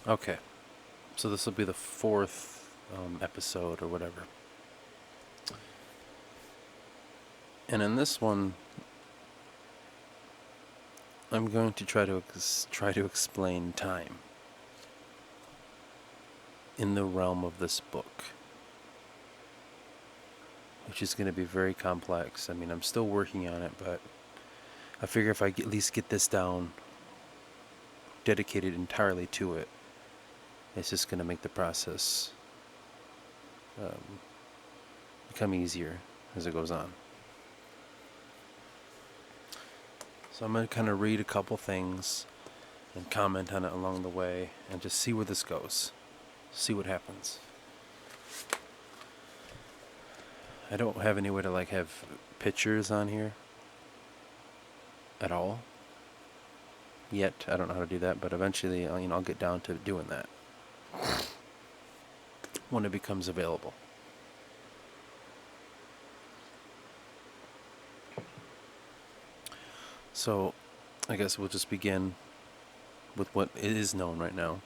Okay, so this will be the fourth episode or whatever. And in this one, I'm going to try to explain time in the realm of this book, which is going to be very complex. I mean, I'm still working on it, but I figure if I at least get this down, dedicated entirely to it, it's just going to make the process um, become easier as it goes on. So I'm going to kind of read a couple things and comment on it along the way and just see where this goes. See what happens. I don't have any way to have pictures on here at all yet. I don't know how to do that, but eventually I'll get down to doing that when it becomes available. So I guess we'll just begin with what is known right now.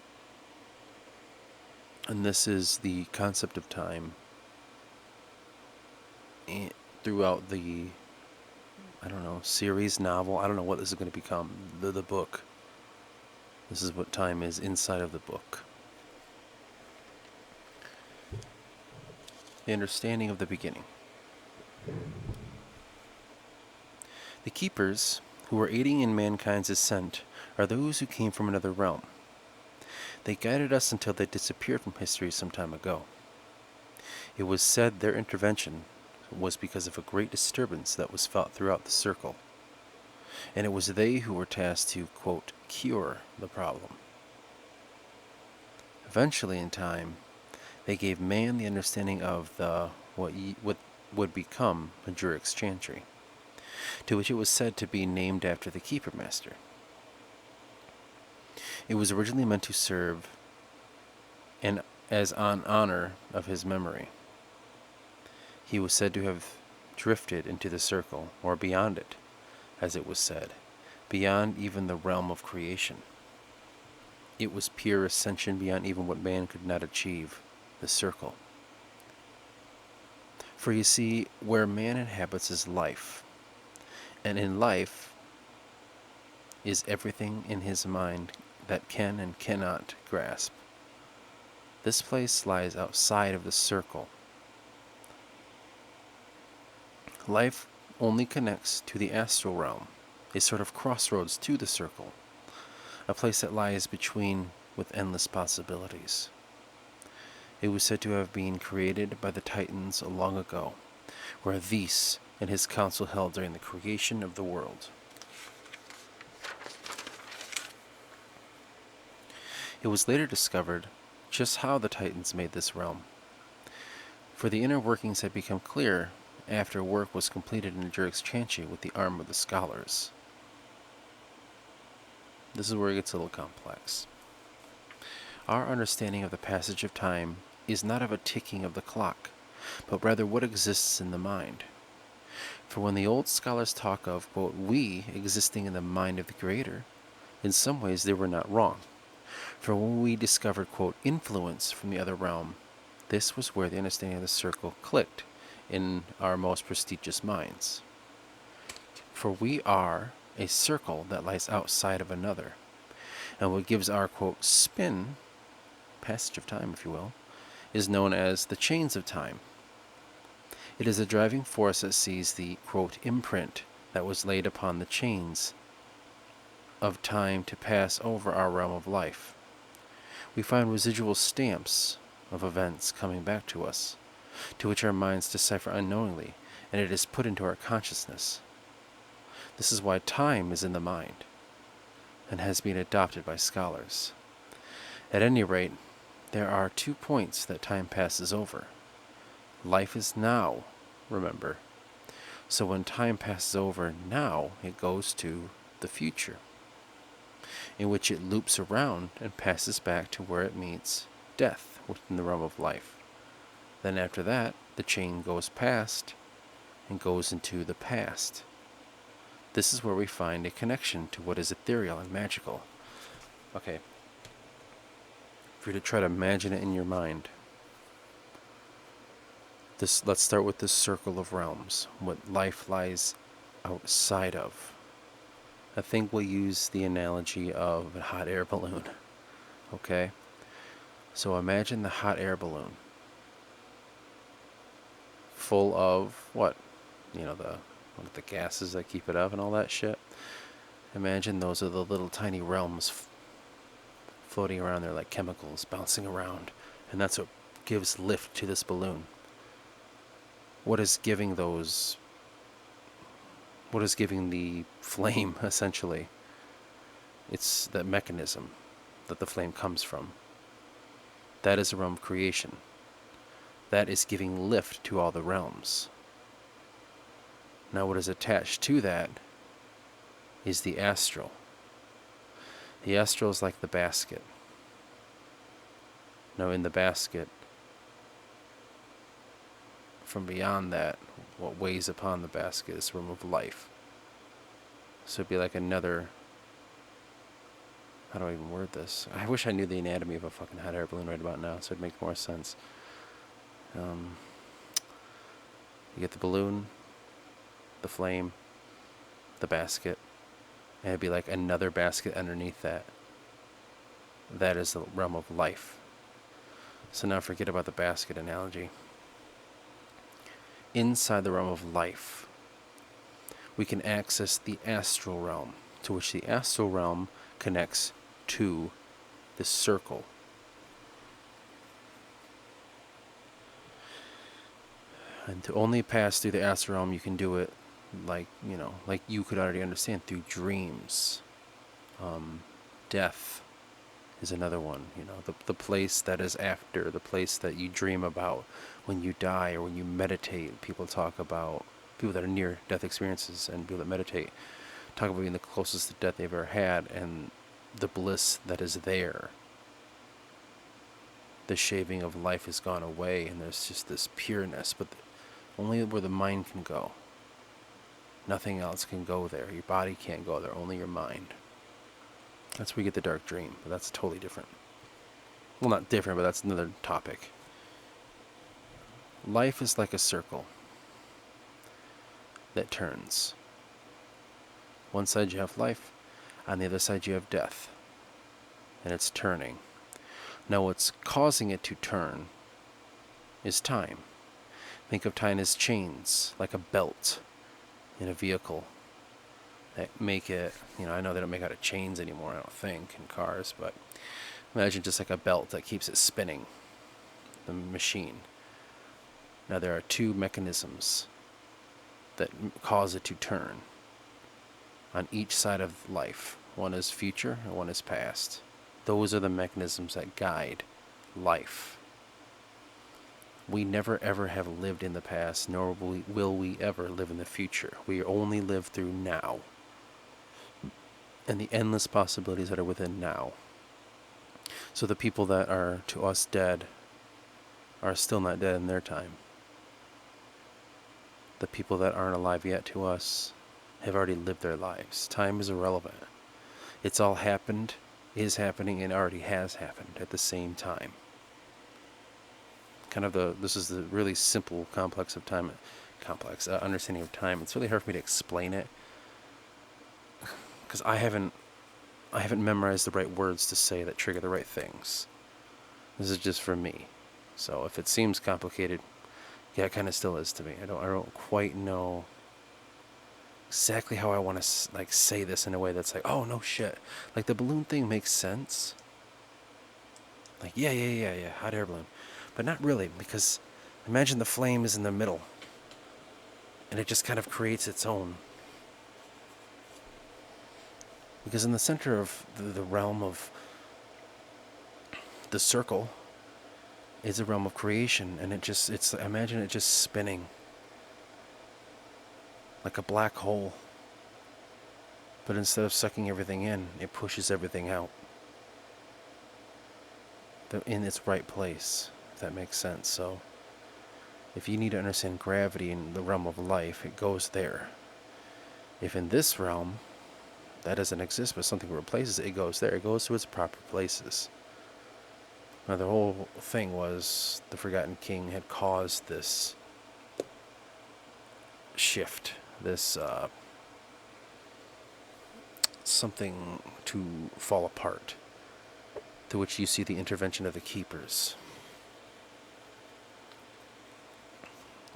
And this is the concept of time throughout the, series, novel. I don't know what this is going to become. The book. This is what time is inside of the book. The understanding of the beginning. The keepers who are aiding in mankind's ascent are those who came from another realm. They guided us until they disappeared from history some time ago. It was said their intervention was because of a great disturbance that was felt throughout the circle, and it was they who were tasked to, quote, cure the problem. Eventually, in time, they gave man the understanding of what would become a Jurik's Chantry, to which it was said to be named after the Keeper Master. It was originally meant to serve and as an honor of his memory. He was said to have drifted into the circle, or beyond it, as it was said, beyond even the realm of creation. It was pure ascension beyond even what man could not achieve, the circle. For you see, where man inhabits is life, and in life is everything in his mind that can and cannot grasp. This place lies outside of the circle. Life only connects to the astral realm, a sort of crossroads to the circle, a place that lies between with endless possibilities. It was said to have been created by the Titans long ago, where Vis and his council held during the creation of the world. It was later discovered just how the Titans made this realm, for the inner workings had become clear after work was completed in Jurik's Chantry with the arm of the scholars. This is where it gets a little complex. Our understanding of the passage of time is not of a ticking of the clock, but rather what exists in the mind. For when the old scholars talk of, quote, we existing in the mind of the Creator, in some ways they were not wrong. For when we discovered, quote, influence from the other realm, this was where the understanding of the circle clicked in our most prestigious minds. For we are a circle that lies outside of another, and what gives our, quote, spin, passage of time, if you will, is known as the chains of time. It is a driving force that sees the, quote, imprint that was laid upon the chains of time to pass over our realm of life. We find residual stamps of events coming back to us, to which our minds decipher unknowingly, and it is put into our consciousness. This is why time is in the mind, and has been adopted by scholars. At any rate, there are 2 points that time passes over. Life is now, remember. So when time passes over now, it goes to the future, in which it loops around and passes back to where it meets death within the realm of life. Then after that, the chain goes past and goes into the past. This is where we find a connection to what is ethereal and magical. Okay. for you to try to imagine it in your mind. Let's start with this circle of realms, what life lies outside of. I think we'll use the analogy of a hot air balloon. Okay? So imagine the hot air balloon full of what? The gases that keep it up and all that shit. Imagine those are the little tiny realms floating around there like chemicals bouncing around. And that's what gives lift to this balloon. What is giving the flame, essentially? It's that mechanism that the flame comes from. That is a realm of creation. That is giving lift to all the realms. Now what is attached to that is the astral. The astral is like the basket. Now in the basket, from beyond that, what weighs upon the basket is the realm of life. So it'd be like another... How do I even word this? I wish I knew the anatomy of a fucking hot air balloon right about now, so it'd make more sense. You get the balloon, the flame, the basket, and it'd be like another basket underneath that. That is the realm of life. So now forget about the basket analogy. Inside the realm of life, we can access the astral realm, to which the astral realm connects to the circle. And to only pass through the astral realm, you can do it like you could already understand, through dreams. Death is another one. The place that is after, the place that you dream about when you die or when you meditate. People talk about people that are near death experiences, and people that meditate talk about being the closest to death they've ever had, and the bliss that is there. The shaving of life has gone away, and there's just this pureness, but only where the mind can go. Nothing else can go there. Your body can't go there, only your mind. That's where you get the dark dream, but that's totally different. Well, not different, but that's another topic. Life is like a circle that turns. One side you have life, on the other side you have death. And it's turning. Now what's causing it to turn is time. Think of time as chains, like a belt in a vehicle that make it, I know they don't make out of chains anymore, I don't think, in cars, but imagine just like a belt that keeps it spinning, the machine. Now there are two mechanisms that cause it to turn on each side of life. One is future and one is past. Those are the mechanisms that guide life. We never ever have lived in the past, nor will we ever live in the future. We only live through now and the endless possibilities that are within now. So the people that are to us dead are still not dead in their time. The people that aren't alive yet to us have already lived their lives. Time is irrelevant. It's all happened, is happening, and already has happened at the same time. This is the really simple understanding of time. It's really hard for me to explain it because I haven't memorized the right words to say that trigger the right things. This is just for me. So if it seems complicated, yeah, it kind of still is to me. I don't quite know exactly how I want to say this in a way that's like, oh no shit, like the balloon thing makes sense. Like yeah, hot air balloon, but not really, because imagine the flame is in the middle, and it just kind of creates its own. Because in the center of the realm of the circle is a realm of creation, and imagine it just spinning like a black hole. But instead of sucking everything in, it pushes everything out in its right place, if that makes sense. So if you need to understand gravity in the realm of life, it goes there. If in this realm that doesn't exist, but something replaces it, it goes there. It goes to its proper places. Now, the whole thing was the Forgotten King had caused this shift, this something to fall apart, to which you see the intervention of the Keepers.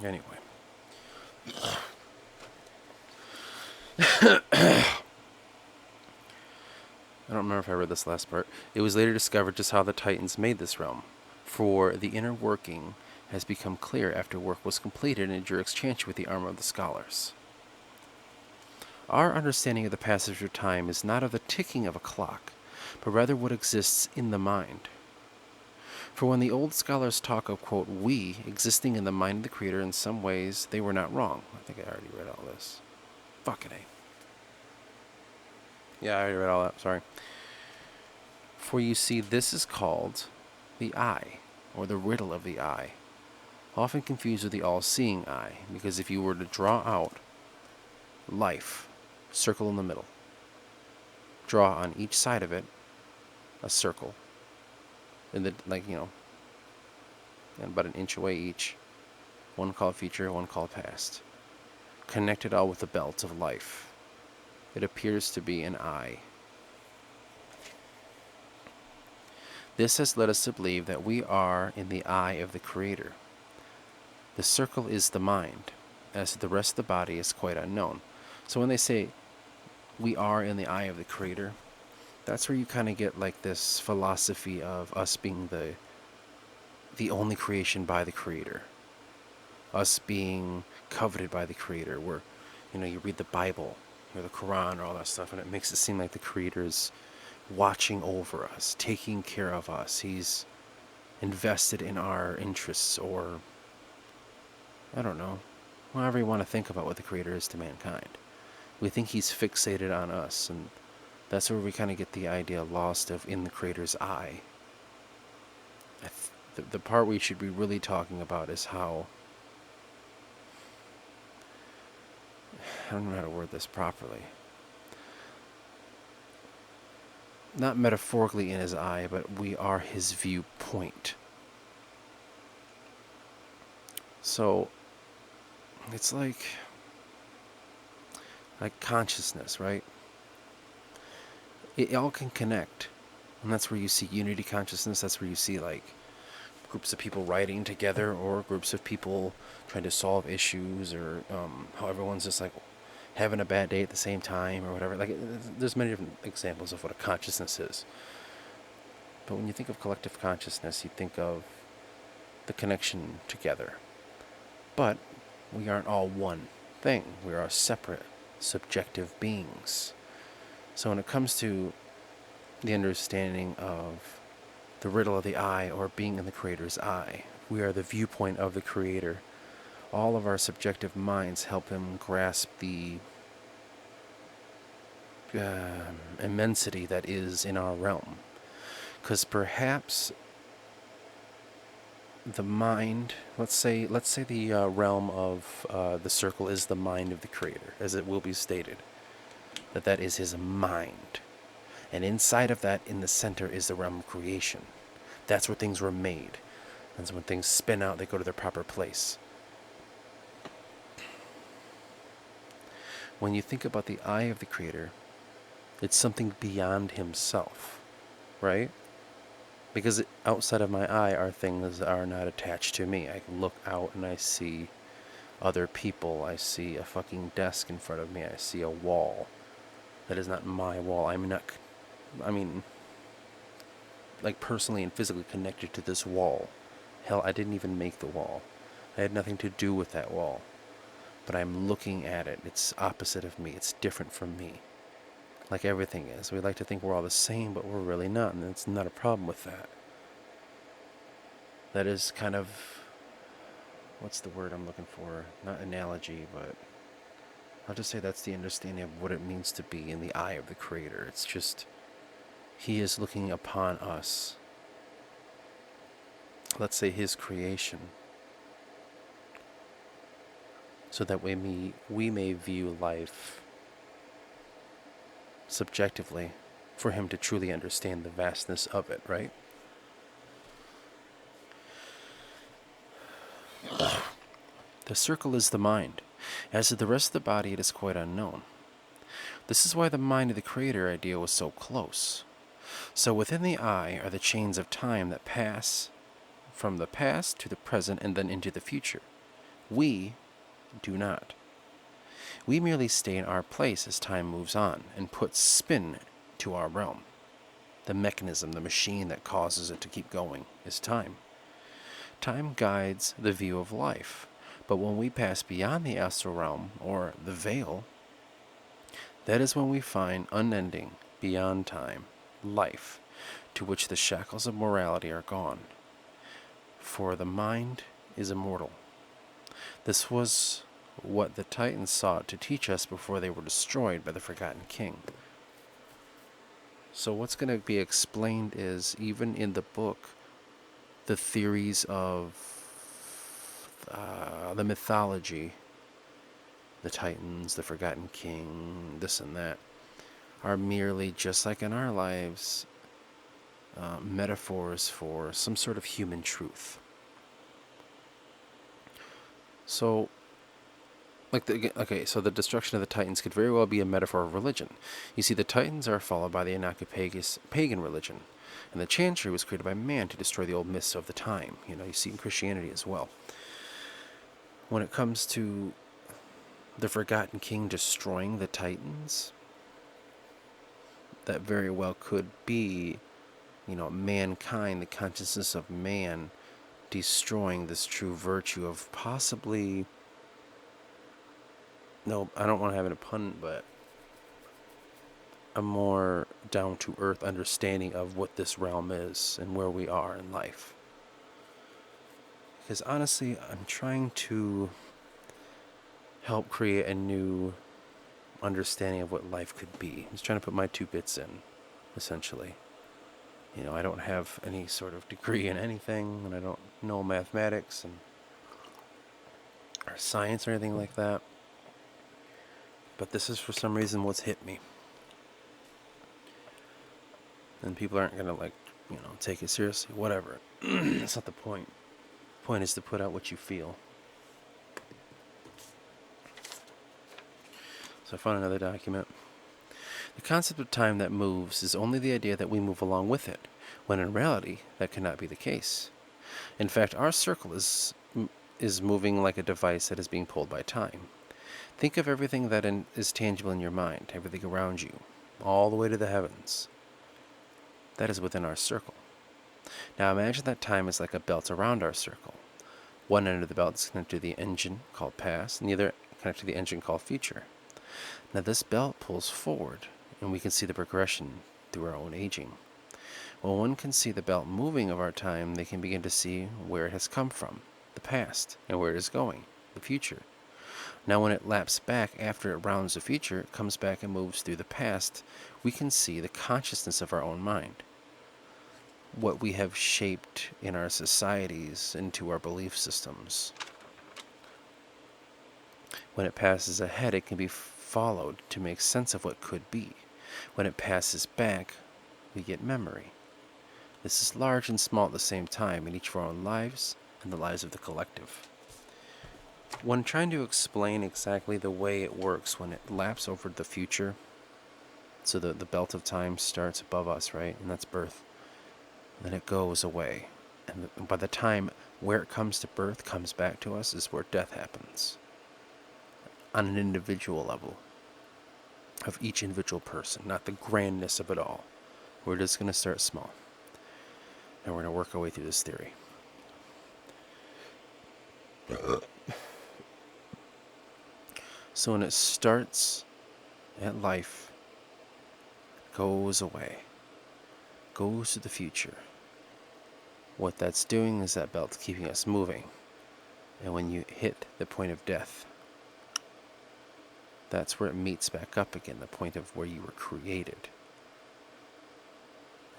Anyway. I don't remember if I read this last part. It was later discovered just how the Titans made this realm, for the inner working has become clear after work was completed in Jurik's exchange with the armor of the scholars. Our understanding of the passage of time is not of the ticking of a clock, but rather what exists in the mind. For when the old scholars talk of, quote, we existing in the mind of the Creator, in some ways they were not wrong. I think I already read all this. Fucking A. Yeah, I already read all that, sorry. For you see, this is called the eye, or the riddle of the eye, often confused with the all-seeing eye, because if you were to draw out life, circle in the middle, draw on each side of it a circle, and about an inch away each, one called future, one called past, connected all with the belt of life, it appears to be an eye. This has led us to believe that we are in the eye of the Creator. The circle is the mind, as the rest of the body is quite unknown. So when they say we are in the eye of the Creator, that's where you kind of get like this philosophy of us being the only creation by the Creator, us being coveted by the Creator, where, you read the Bible or the Quran or all that stuff, and it makes it seem like the Creator is watching over us, taking care of us. He's invested in our interests, or I don't know, however you want to think about what the Creator is to mankind. We think he's fixated on us, and that's where we kind of get the idea lost of in the Creator's eye. The part we should be really talking about is how, I don't know how to word this properly, not metaphorically in his eye, but we are his viewpoint. So it's like consciousness, right? It all can connect, and that's where you see unity consciousness. That's where you see like groups of people writing together, or groups of people trying to solve issues, or how everyone's just like having a bad day at the same time, or whatever. Like, there's many different examples of what a consciousness is. But when you think of collective consciousness, you think of the connection together. But we aren't all one thing. We are separate, subjective beings. So when it comes to the understanding of the riddle of the eye, or being in the Creator's eye, we are the viewpoint of the Creator. All of our subjective minds help him grasp the immensity that is in our realm. Because perhaps the mind, let's say the realm of the circle is the mind of the Creator, as it will be stated, that is his mind. And inside of that, in the center, is the realm of creation. That's where things were made. And so when things spin out, they go to their proper place. When you think about the eye of the Creator, it's something beyond himself, right? Because outside of my eye are things that are not attached to me. I can look out and I see other people. I see a fucking desk in front of me. I see a wall. That is not my wall. Like personally and physically connected to this wall. Hell, I didn't even make the wall. I had nothing to do with that wall. But I'm looking at it. It's opposite of me. It's different from me. Like everything is. We like to think we're all the same, but we're really not, and it's not a problem with that. That is kind of, what's the word I'm looking for? Not analogy, but I'll just say that's the understanding of what it means to be in the eye of the Creator. It's just, he is looking upon us, let's say his creation, so that we may view life subjectively, for him to truly understand the vastness of it, right? The circle is the mind. As to the rest of the body, it is quite unknown. This is why the mind of the Creator idea was so close. So within the eye are the chains of time that pass from the past to the present and then into the future. We do not. We merely stay in our place as time moves on and puts spin to our realm. The mechanism, the machine that causes it to keep going, is time. Time guides the view of life, but when we pass beyond the astral realm, or the veil, that is when we find unending, beyond time, life, to which the shackles of morality are gone. For the mind is immortal. This was what the Titans sought to teach us before they were destroyed by the Forgotten King. So what's going to be explained is, even in the book, the theories of the mythology, the Titans, the Forgotten King, this and that, are merely, just like in our lives, metaphors for some sort of human truth. So, so the destruction of the Titans could very well be a metaphor of religion. You see, the Titans are followed by the Anarcho-Pagan pagan religion, and the Chantry was created by man to destroy the old myths of the time. You see in Christianity as well. When it comes to the Forgotten King destroying the Titans, that very well could be, mankind, the consciousness of man, destroying this true virtue of possibly, no, I don't want to have a pun, but a more down-to-earth understanding of what this realm is and where we are in life. Because honestly, I'm trying to help create a new understanding of what life could be. I'm just trying to put my 2 bits in, essentially. I don't have any sort of degree in anything, and I don't know mathematics or science or anything like that. But this is, for some reason, what's hit me. And people aren't going to, take it seriously. Whatever. That's not the point. The point is to put out what you feel. So I found another document. The concept of time that moves is only the idea that we move along with it, when in reality, that cannot be the case. In fact, our circle is moving like a device that is being pulled by time. Think of everything that is tangible in your mind, everything around you, all the way to the heavens. That is within our circle. Now imagine that time is like a belt around our circle. One end of the belt is connected to the engine, called past, and the other connected to the engine, called future. Now this belt pulls forward, and we can see the progression through our own aging. When one can see the belt moving of our time, they can begin to see where it has come from, the past, and where it is going, the future. Now when it laps back after it rounds the future, it comes back and moves through the past, we can see the consciousness of our own mind. What we have shaped in our societies into our belief systems. When it passes ahead, it can be followed to make sense of what could be. When it passes back, we get memory. This is large and small at the same time in each of our own lives and the lives of the collective. When trying to explain exactly the way it works when it laps over the future, so the belt of time starts above us, right? And that's birth. And then it goes away. And by the time where it comes to birth comes back to us is where death happens. On an individual level of each individual person, not the grandness of it all. We're just going to start small. And we're going to work our way through this theory. So when it starts at life, goes away, goes to the future. What that's doing is that belt's keeping us moving. And when you hit the point of death, that's where it meets back up again, the point of where you were created.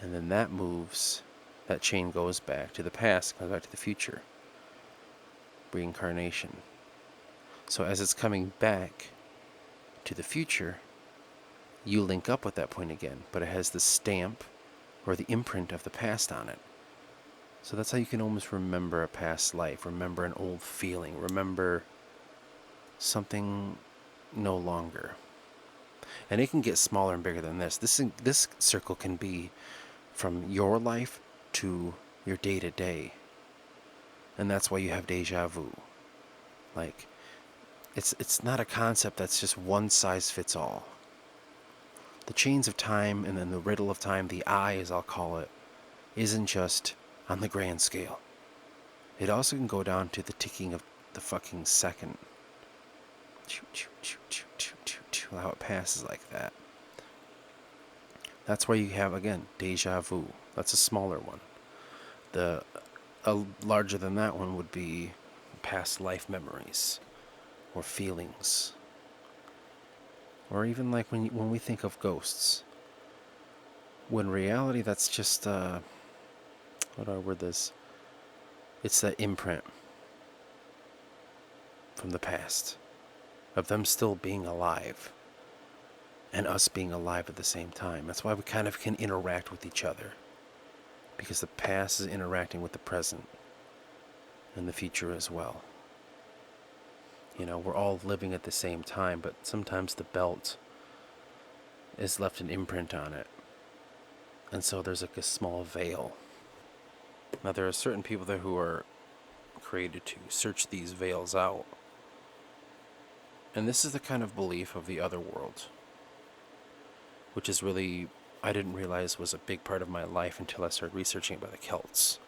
And then that moves, that chain goes back to the past, goes back to the future. Reincarnation. So as it's coming back to the future, you link up with that point again, but it has the stamp or the imprint of the past on it. So that's how you can almost remember a past life, remember an old feeling, remember something no longer. And it can get smaller and bigger than this. This circle can be from your life to your day to day. And that's why you have deja vu. Like, it's not a concept that's just one size fits all. The chains of time and then the riddle of time, the eye as I'll call it, isn't just on the grand scale. It also can go down to the ticking of the fucking second. How it passes like that. That's where you have, again, deja vu. That's a smaller one. A larger than that one would be past life memories or feelings. Or even like when we think of ghosts. When reality, that's just, how do I word this? It's that imprint from the past of them still being alive and us being alive at the same time. That's why we kind of can interact with each other, because the past is interacting with the present and the future as well. We're all living at the same time, but sometimes the belt is left an imprint on it. And so there's like a small veil. Now there are certain people there who are created to search these veils out. And this is the kind of belief of the other world, which is really, I didn't realize was a big part of my life until I started researching about the Celts.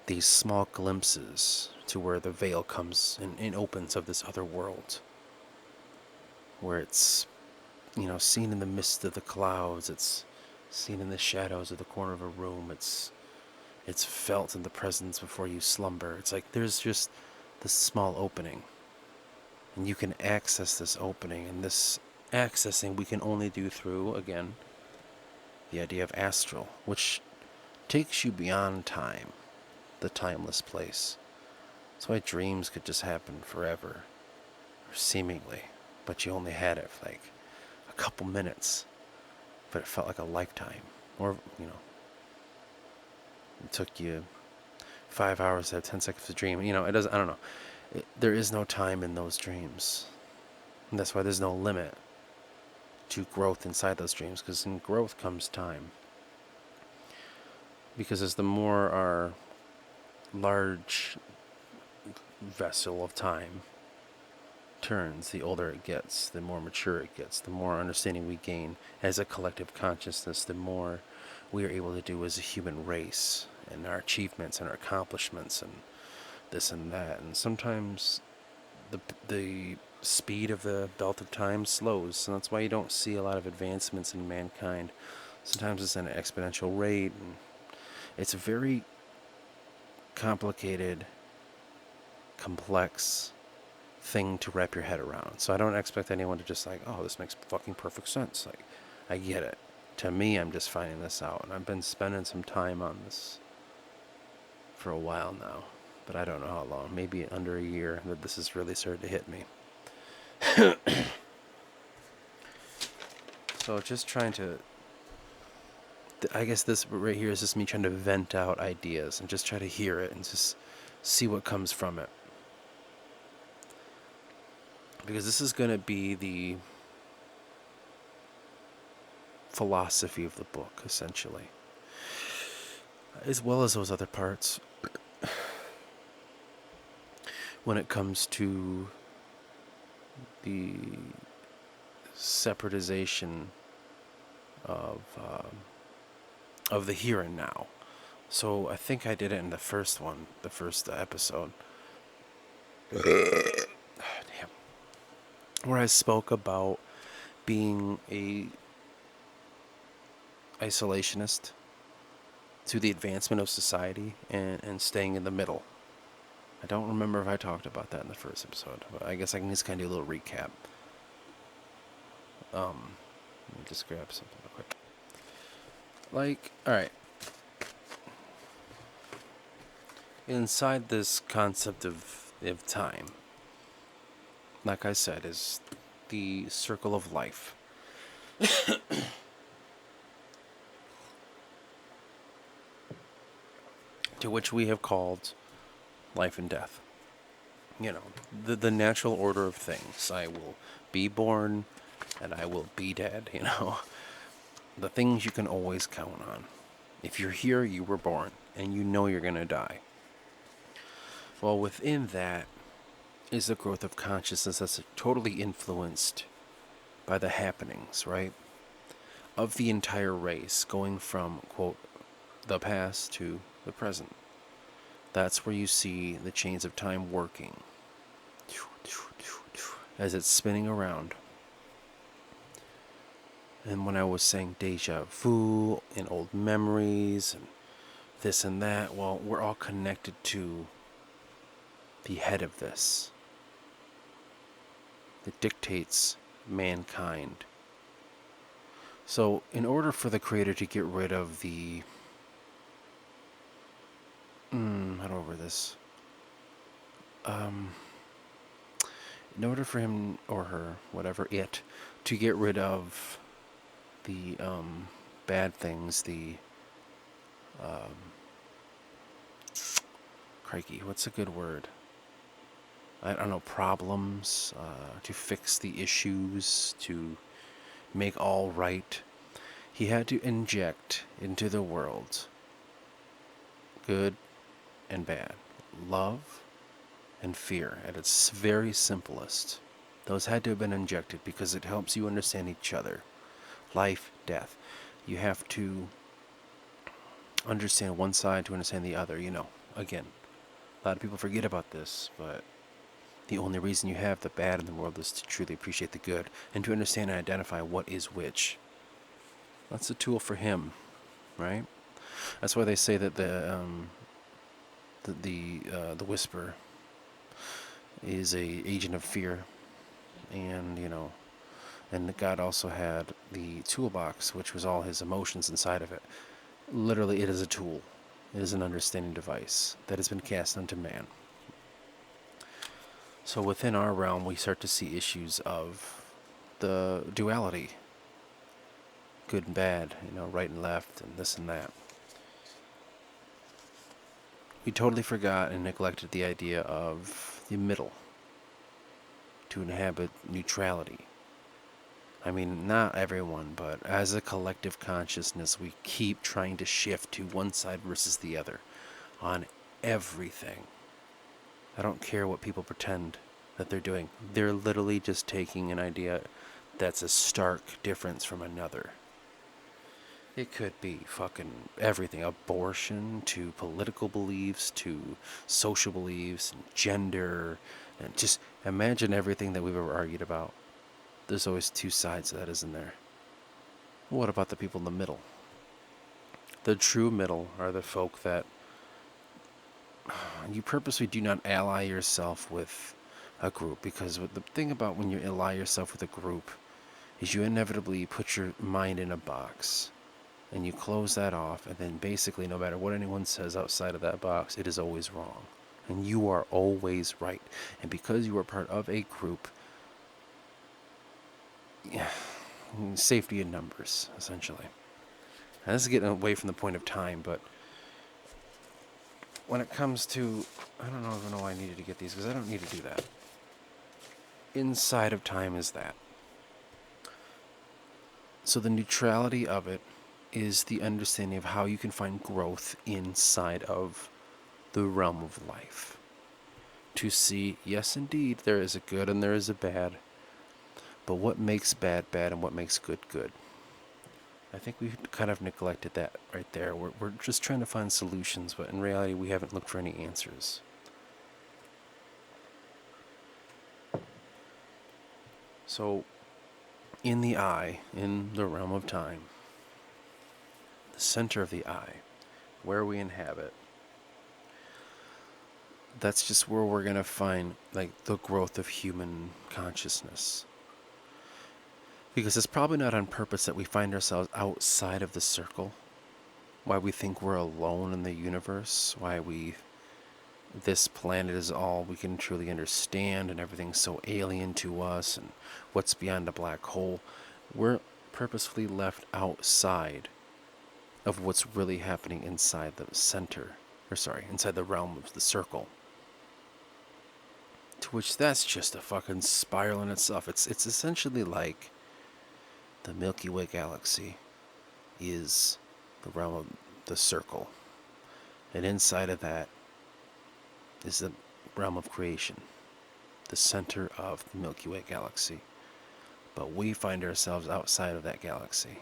These small glimpses to where the veil comes and opens of this other world, where it's, seen in the mist of the clouds, it's seen in the shadows of the corner of a room, it's felt in the presence before you slumber. It's like there's just this small opening, and you can access this opening, and this accessing we can only do through, again, the idea of astral, which takes you beyond time, the timeless place. That's why dreams could just happen forever, or seemingly, but you only had it for like a couple minutes, but it felt like a lifetime. Or, it took you 5 hours to have 10 seconds of dream. It doesn't, I don't know. There is no time in those dreams. And that's why there's no limit to growth inside those dreams, because in growth comes time. Because as the more our large vessel of time turns, the older it gets, the more mature it gets, the more understanding we gain as a collective consciousness, the more we are able to do as a human race, and our achievements and our accomplishments and this and that. And sometimes the speed of the belt of time slows, and that's why you don't see a lot of advancements in mankind. Sometimes it's at an exponential rate, and it's a very complicated, complex thing to wrap your head around. So I don't expect anyone to just like, oh, this makes fucking perfect sense. Like, I get it. To me, I'm just finding this out, and I've been spending some time on this for a while now, but I don't know how long. Maybe under a year that this has really started to hit me. So just trying to, I guess this right here is just me trying to vent out ideas and just try to hear it and just see what comes from it. Because this is going to be the philosophy of the book, essentially, as well as those other parts. When it comes to the separatization of the here and now. So I think I did it in the first episode. Damn. Where I spoke about being a isolationist to the advancement of society and staying in the middle. I don't remember if I talked about that in the first episode, but I guess I can just kind of do a little recap. Let me just grab something real quick. Like, alright. Inside this concept of time, like I said, is the circle of life. To which we have called life and death. You know, the natural order of things. I will be born and I will be dead, you know. The things you can always count on. If you're here, you were born, and you know you're going to die. Well, within that is the growth of consciousness that's totally influenced by the happenings, right? Of the entire race, going from, quote, the past to the present. That's where you see the chains of time working as it's spinning around. And when I was saying deja vu and old memories and this and that, well, we're all connected to the head of this. It dictates mankind. So, in order for the Creator to get rid of the... how do I over this? In order for him or her, whatever it, to get rid of the bad things, the... crikey, what's a good word? I don't know, problems, to fix the issues, to make all right. He had to inject into the world good and bad, love and fear at its very simplest. Those had to have been injected because it helps you understand each other. Life, death. You have to understand one side to understand the other, you know. Again, a lot of people forget about this, but the only reason you have the bad in the world is to truly appreciate the good and to understand and identify what is which. That's a tool for him, right? That's why they say that the whisper is a agent of fear, and and God also had the toolbox, which was all his emotions inside of it. Literally, it is a tool. It is an understanding device that has been cast unto man. So within our realm, we start to see issues of the duality, good and bad, right and left, and this and that. We totally forgot and neglected the idea of the middle, to inhabit neutrality. I mean, not everyone, but as a collective consciousness, we keep trying to shift to one side versus the other on everything. I don't care what people pretend that they're doing. They're literally just taking an idea that's a stark difference from another. It could be fucking everything. Abortion, to political beliefs, to social beliefs, and gender, and just imagine everything that we've ever argued about. There's always two sides to that, isn't there? What about the people in the middle? The true middle are the folk that you purposely do not ally yourself with a group, because the thing about when you ally yourself with a group is you inevitably put your mind in a box and you close that off, and then basically no matter what anyone says outside of that box, it is always wrong and you are always right. And because you are part of a group, yeah, safety in numbers, essentially. Now, this is getting away from the point of time, but when it comes to, I don't even know why I needed to get these, because I don't need to do that. Inside of time is that. So the neutrality of it is the understanding of how you can find growth inside of the realm of life. To see, yes, indeed, there is a good and there is a bad, but what makes bad bad and what makes good good? I think we've kind of neglected that right there. We're just trying to find solutions, but in reality, we haven't looked for any answers. So, in the eye, in the realm of time, the center of the eye, where we inhabit, that's just where we're going to find like the growth of human consciousness. Because it's probably not on purpose that we find ourselves outside of the circle. Why we think we're alone in the universe. Why this planet is all we can truly understand, and everything's so alien to us, and what's beyond a black hole. We're purposefully left outside of what's really happening inside the center, inside the realm of the circle. To which that's just a fucking spiral in itself. It's essentially like the Milky Way galaxy is the realm of the circle. And inside of that is the realm of creation, the center of the Milky Way galaxy. But we find ourselves outside of that galaxy.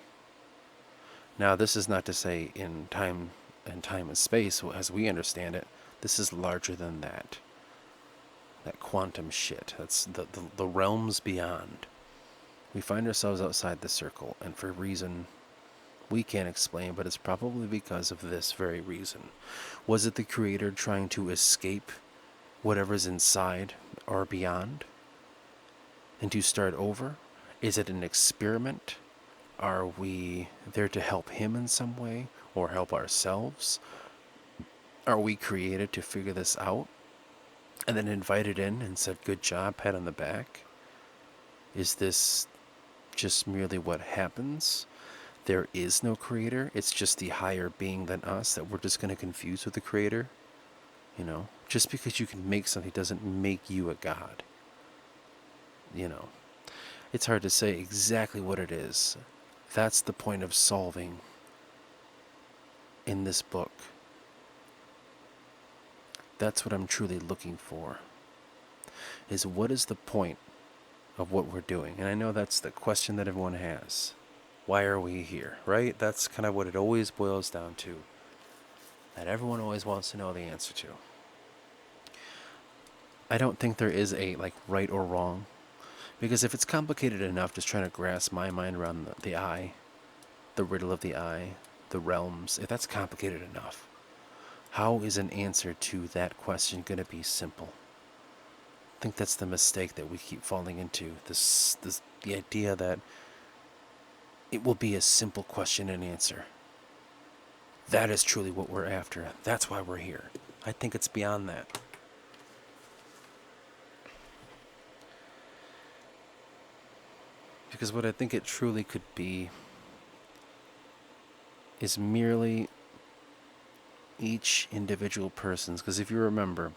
Now, this is not to say in time and space, as we understand it, this is larger than that. That quantum shit. That's the realms beyond. We find ourselves outside the circle, and for a reason we can't explain, but it's probably because of this very reason. Was it the Creator trying to escape whatever's inside or beyond and to start over? Is it an experiment? Are we there to help Him in some way or help ourselves? Are we created to figure this out and then invited in and said, good job, pat on the back? Is this just merely what happens? There is no creator. It's just the higher being than us that we're just going to confuse with the creator. You know, just because you can make something doesn't make you a god. You know, it's hard to say exactly what it is. That's the point of solving in this book. That's what I'm truly looking for. Is what is the point of what we're doing? And I know that's the question that everyone has. Why are we here, right? That's kind of what it always boils down to. That everyone always wants to know the answer to. I don't think there is a right or wrong. Because if it's complicated enough just trying to grasp my mind around the eye, the riddle of the eye, the realms, if that's complicated enough, how is an answer to that question going to be simple? I think that's the mistake that we keep falling into. The idea that it will be a simple question and answer. That is truly what we're after. That's why we're here. I think it's beyond that. Because what I think it truly could be is merely each individual person's, because if you remember,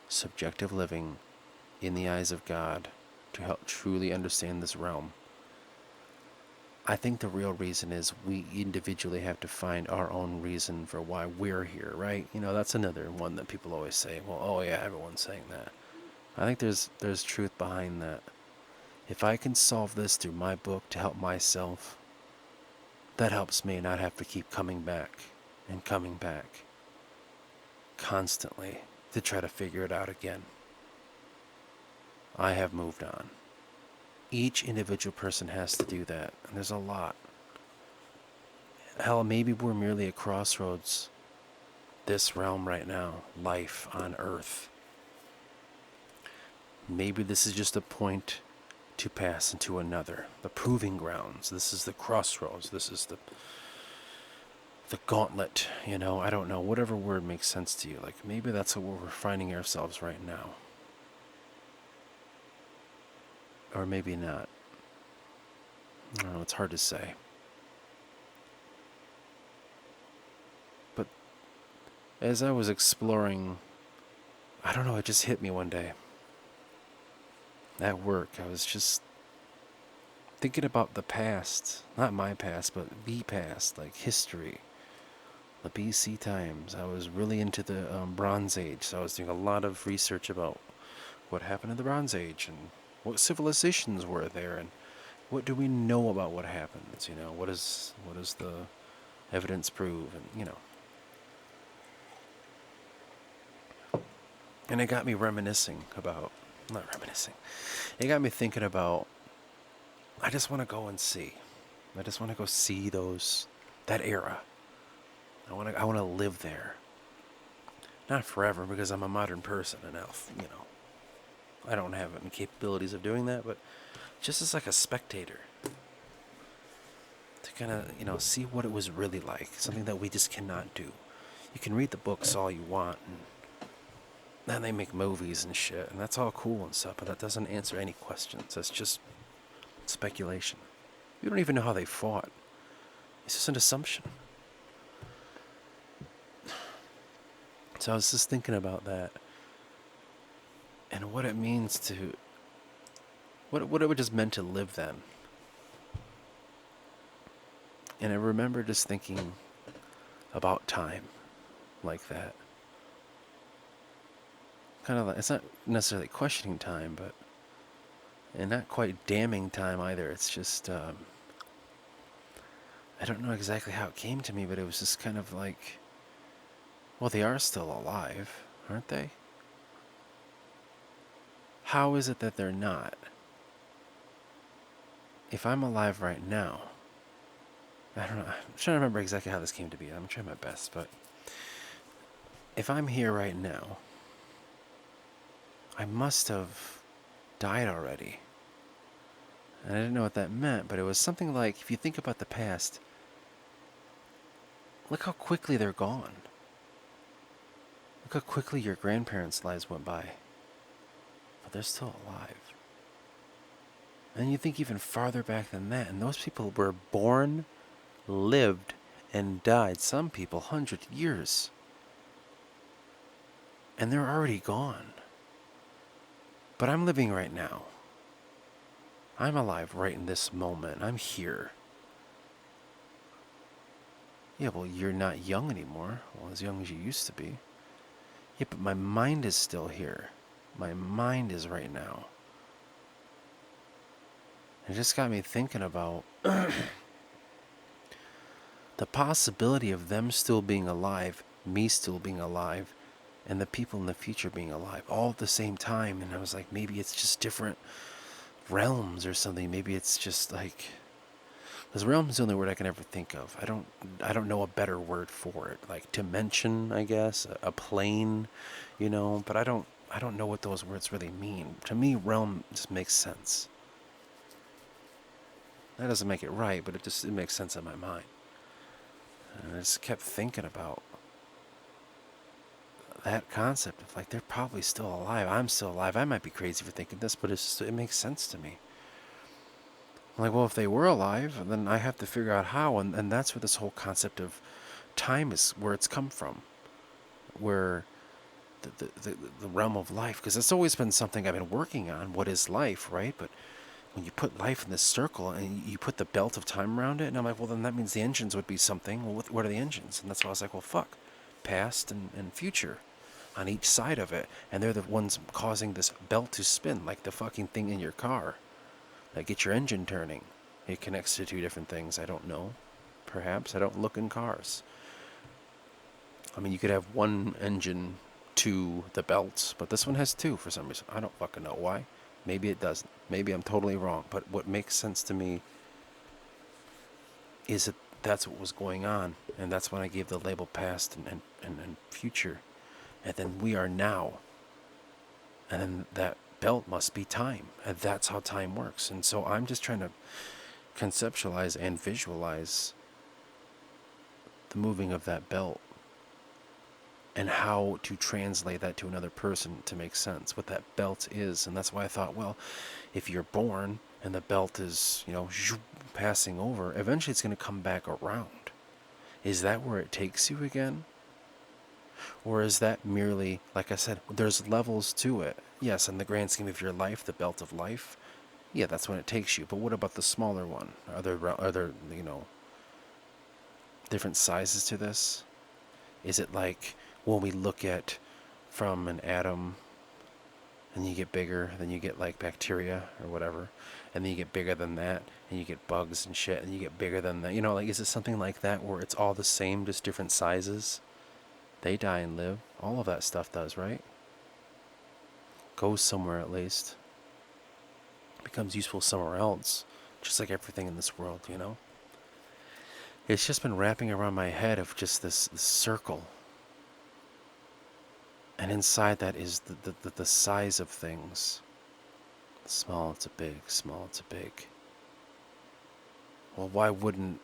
subjective living in the eyes of God to help truly understand this realm. I think the real reason is we individually have to find our own reason for why we're here, right? You know, that's another one that people always say, well, oh yeah, everyone's saying that. I think there's truth behind that. If I can solve this through my book to help myself, that helps me not have to keep coming back and coming back constantly to try to figure it out again. I have moved on. Each individual person has to do that, and there's a lot. Hell, maybe we're merely at crossroads. This realm right now, life on Earth. Maybe this is just a point to pass into another. The proving grounds. This is the crossroads. This is the gauntlet. You know, I don't know. Whatever word makes sense to you. Like, maybe that's where we're finding ourselves right now. Or maybe not. I don't know, it's hard to say. But as I was exploring, I don't know, it just hit me one day. At work, I was just thinking about the past. Not my past, but the past, like history. The BC times. I was really into the Bronze Age, so I was doing a lot of research about what happened in the Bronze Age and what civilizations were there and what do we know about what happens, you know, what does the evidence prove, and you know. And it got me it got me thinking about, I just want to go and see. I just want to go see that era. I want to live there. Not forever, because I'm a modern person and you know, I don't have any capabilities of doing that, but just as like a spectator. To kind of, you know, see what it was really like. Something that we just cannot do. You can read the books all you want, and then they make movies and shit, and that's all cool and stuff, but that doesn't answer any questions. That's just speculation. You don't even know how they fought. It's just an assumption. So I was just thinking about that. and what it means to, what it just meant to live then. And I remember just thinking about time like that. Kind of like, it's not necessarily questioning time, but, and not quite damning time either. It's just, I don't know exactly how it came to me, but it was just kind of like, well, they are still alive, aren't they? How is it that they're not? If I'm alive right now, I don't know, I'm trying to remember exactly how this came to be. I'm trying my best, but if I'm here right now, I must have died already. And I didn't know what that meant, but it was something like, if you think about the past, look how quickly they're gone. Look how quickly your grandparents' lives went by. But they're still alive. And you think even farther back than that, and those people were born, lived, and died, some people 100 years. And they're already gone. But I'm living right now. I'm alive right in this moment. I'm here. Yeah, well, you're not young anymore. Well, as young as you used to be. Yeah, but my mind is still here. My mind is right now. It just got me thinking about the possibility of them still being alive, me still being alive, and the people in the future being alive all at the same time. And I was like, maybe it's just different realms or something. Maybe it's just like, because realm is the only word I can ever think of. I don't know a better word for it. Like dimension, I guess, a plane, but I don't know what those words really mean. To me, realm just makes sense. That doesn't make it right, but it makes sense in my mind. And I just kept thinking about that concept of like, they're probably still alive. I'm still alive. I might be crazy for thinking this, but it makes sense to me. I'm like, well, if they were alive, then I have to figure out how. And that's where this whole concept of time is, where it's come from. Where the realm of life, because it's always been something I've been working on. What is life, right? But when you put life in this circle and you put the belt of time around it, and I'm like, well, then that means the engines would be something. Well, what are the engines? And that's why I was like, well, fuck. Past and future on each side of it. And they're the ones causing this belt to spin, like the fucking thing in your car that gets your engine turning. It connects to two different things. I don't know. Perhaps. I don't look in cars. I mean, you could have one engine to the belts, but this one has two for some reason. I don't fucking know why. Maybe it doesn't. Maybe I'm totally wrong. But what makes sense to me is that that's what was going on. And that's when I gave the label past and future. And then we are now. And then that belt must be time. And that's how time works. And so I'm just trying to conceptualize and visualize the moving of that belt and how to translate that to another person to make sense, what that belt is. And that's why I thought, well, if you're born and the belt is, passing over, eventually it's going to come back around. Is that where it takes you again? Or is that merely, like I said, there's levels to it. Yes, in the grand scheme of your life, the belt of life, yeah, that's when it takes you. But what about the smaller one? Are there different sizes to this? Is it like when we look at from an atom and you get bigger, then you get like bacteria or whatever, and then you get bigger than that, and you get bugs and shit, and you get bigger than that. Like, is it something like that where it's all the same, just different sizes? They die and live. All of that stuff does, right? Goes somewhere at least. Becomes useful somewhere else. Just like everything in this world, It's just been wrapping around my head of just this circle. And inside that is the size of things. Small to big, small to big. Well, why wouldn't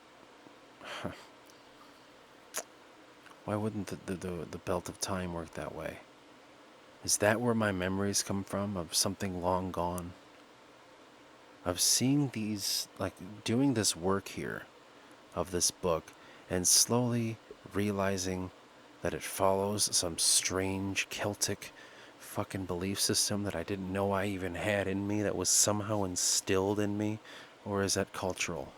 the belt of time work that way? Is that where my memories come from, of something long gone? Of seeing these, like doing this work here of this book and slowly realizing that it follows some strange Celtic fucking belief system that I didn't know I even had in me that was somehow instilled in me? Or is that cultural?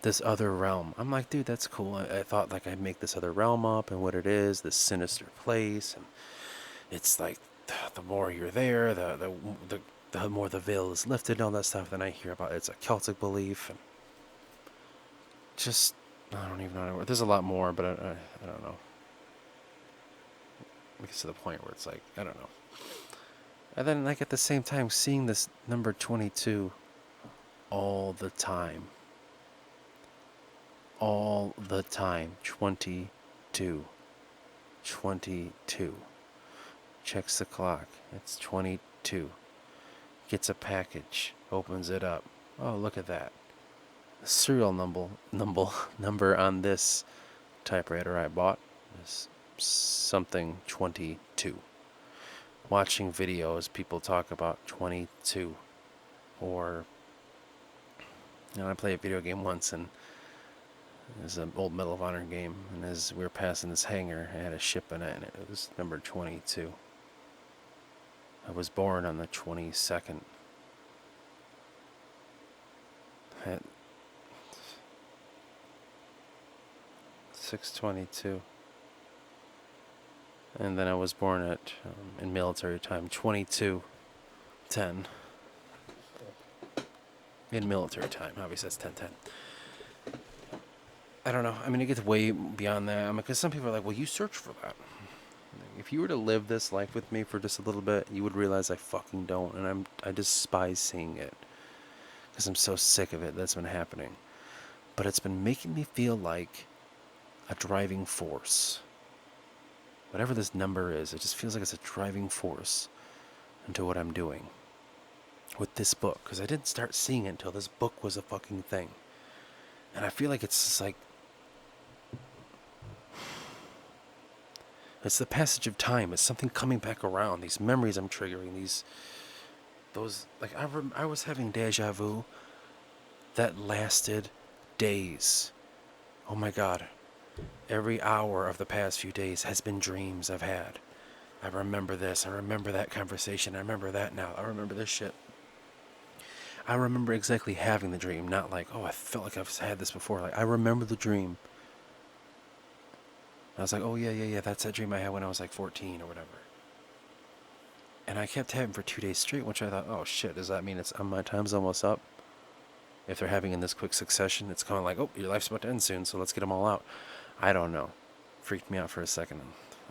This other realm. I'm like, dude, that's cool. I thought like I'd make this other realm up and what it is, this sinister place, and it's like the more you're there, the more the veil is lifted and all that stuff. Then I hear about it's a Celtic belief and just I don't even know. There's a lot more, but I don't know. It gets to the point where it's like I don't know. And then like at the same time seeing this number 22 all the time. All the time. 22. 22. Checks the clock. It's 22. Gets a package. Opens it up. Oh, look at that. The serial number on this typewriter I bought is something 22. Watching videos, people talk about 22. Or, I played a video game once and it was an old Medal of Honor game, and as we were passing this hangar, it had a ship in it, and it was number 22. I was born on the 22nd. At 6:22. And then I was born at, in military time, 22:10. In military time, obviously that's 10:10. I don't know. I mean, it gets way beyond that. Because some people are like, well, you search for that. If you were to live this life with me for just a little bit, you would realize I fucking don't. And I despise seeing it. Because I'm so sick of it that's been happening. But it's been making me feel like a driving force. Whatever this number is, it just feels like it's a driving force into what I'm doing. With this book. Because I didn't start seeing it until this book was a fucking thing. And I feel like it's just like... It's the passage of time. It's something coming back around. These memories I'm triggering. Those... Like, I was having deja vu that lasted days. Oh my god. Every hour of the past few days has been dreams I've had. I remember this. I remember that conversation. I remember that now. I remember this shit. I remember exactly having the dream. Not like, oh, I felt like I've had this before. Like, I remember the dream. I was like, oh, yeah, that's that dream I had when I was like 14 or whatever. And I kept having for 2 days straight, which I thought, oh, shit, does that mean my time's almost up? If they're having in this quick succession, it's kind of like, oh, your life's about to end soon, so let's get them all out. I don't know. Freaked me out for a second.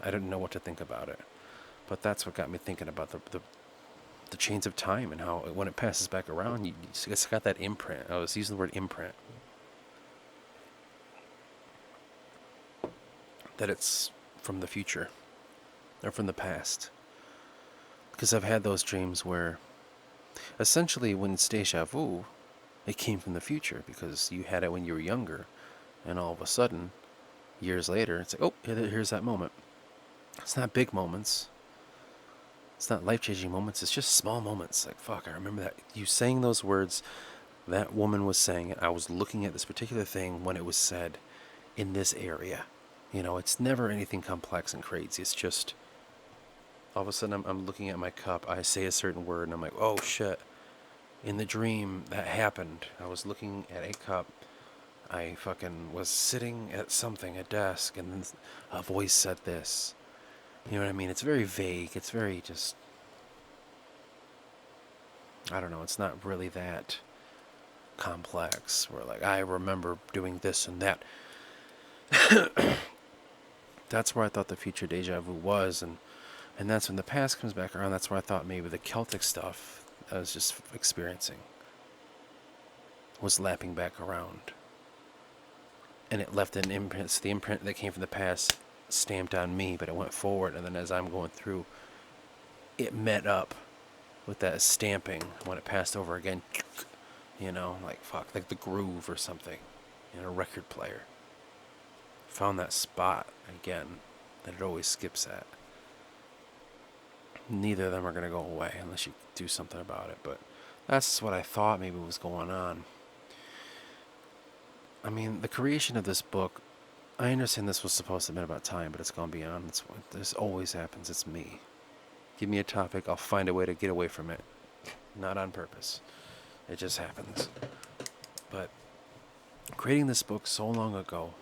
I didn't know what to think about it. But that's what got me thinking about the chains of time and how when it passes back around, it's got that imprint. I was using the word imprint. That it's from the future or from the past. Because I've had those dreams where essentially when it's deja vu, it came from the future because you had it when you were younger, and all of a sudden, years later, it's like, oh, here's that moment. It's not big moments. It's not life-changing moments. It's just small moments. Like, fuck, I remember that. You saying those words, that woman was saying it. I was looking at this particular thing when it was said in this area. It's never anything complex and crazy. It's just, all of a sudden I'm looking at my cup. I say a certain word and I'm like, oh shit. In the dream, that happened. I was looking at a cup. I fucking was sitting at something, a desk, and then a voice said this. You know what I mean? It's very vague. It's very just... I don't know. It's not really that complex. Where like, I remember doing this and that. That's where I thought the future deja vu was. And that's when the past comes back around. That's where I thought maybe the Celtic stuff I was just experiencing was lapping back around. And it left an imprint. So the imprint that came from the past stamped on me, but it went forward, and then as I'm going through, it met up with that stamping when it passed over again. Like fuck, like the groove or something in a record player. Found that spot again that it always skips at. Neither of them are going to go away unless you do something about it, but that's what I thought maybe was going on. I mean, the creation of this book I understand this was supposed to have been about time, but it's gone beyond. It's what this always happens. It's me. Give me a topic, I'll find a way to get away from it. Not on purpose. It just happens. But creating this book so long ago,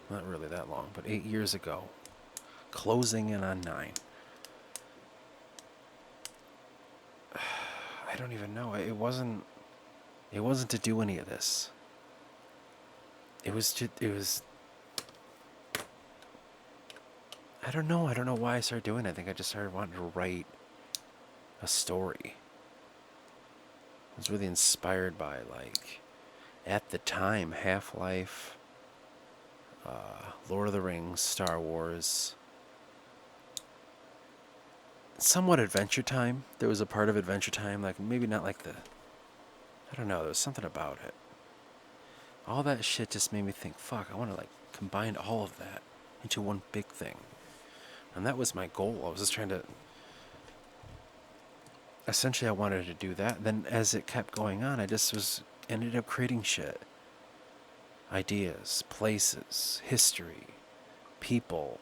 not really that long, but 8 years ago, closing in on 9. I don't even know. It wasn't to do any of this. It was I don't know. I don't know why I started doing it. I think I just started wanting to write a story. I was really inspired by, like, at the time, Half-Life, Lord of the Rings, Star Wars, somewhat Adventure Time. There was a part of Adventure Time, like, maybe not like I don't know, there was something about it. All that shit just made me think, fuck, I want to, like, combine all of that into one big thing. And that was my goal. I was just trying to... Essentially, I wanted to do that. Then, as it kept going on, I just ended up creating shit. Ideas, places, history, people,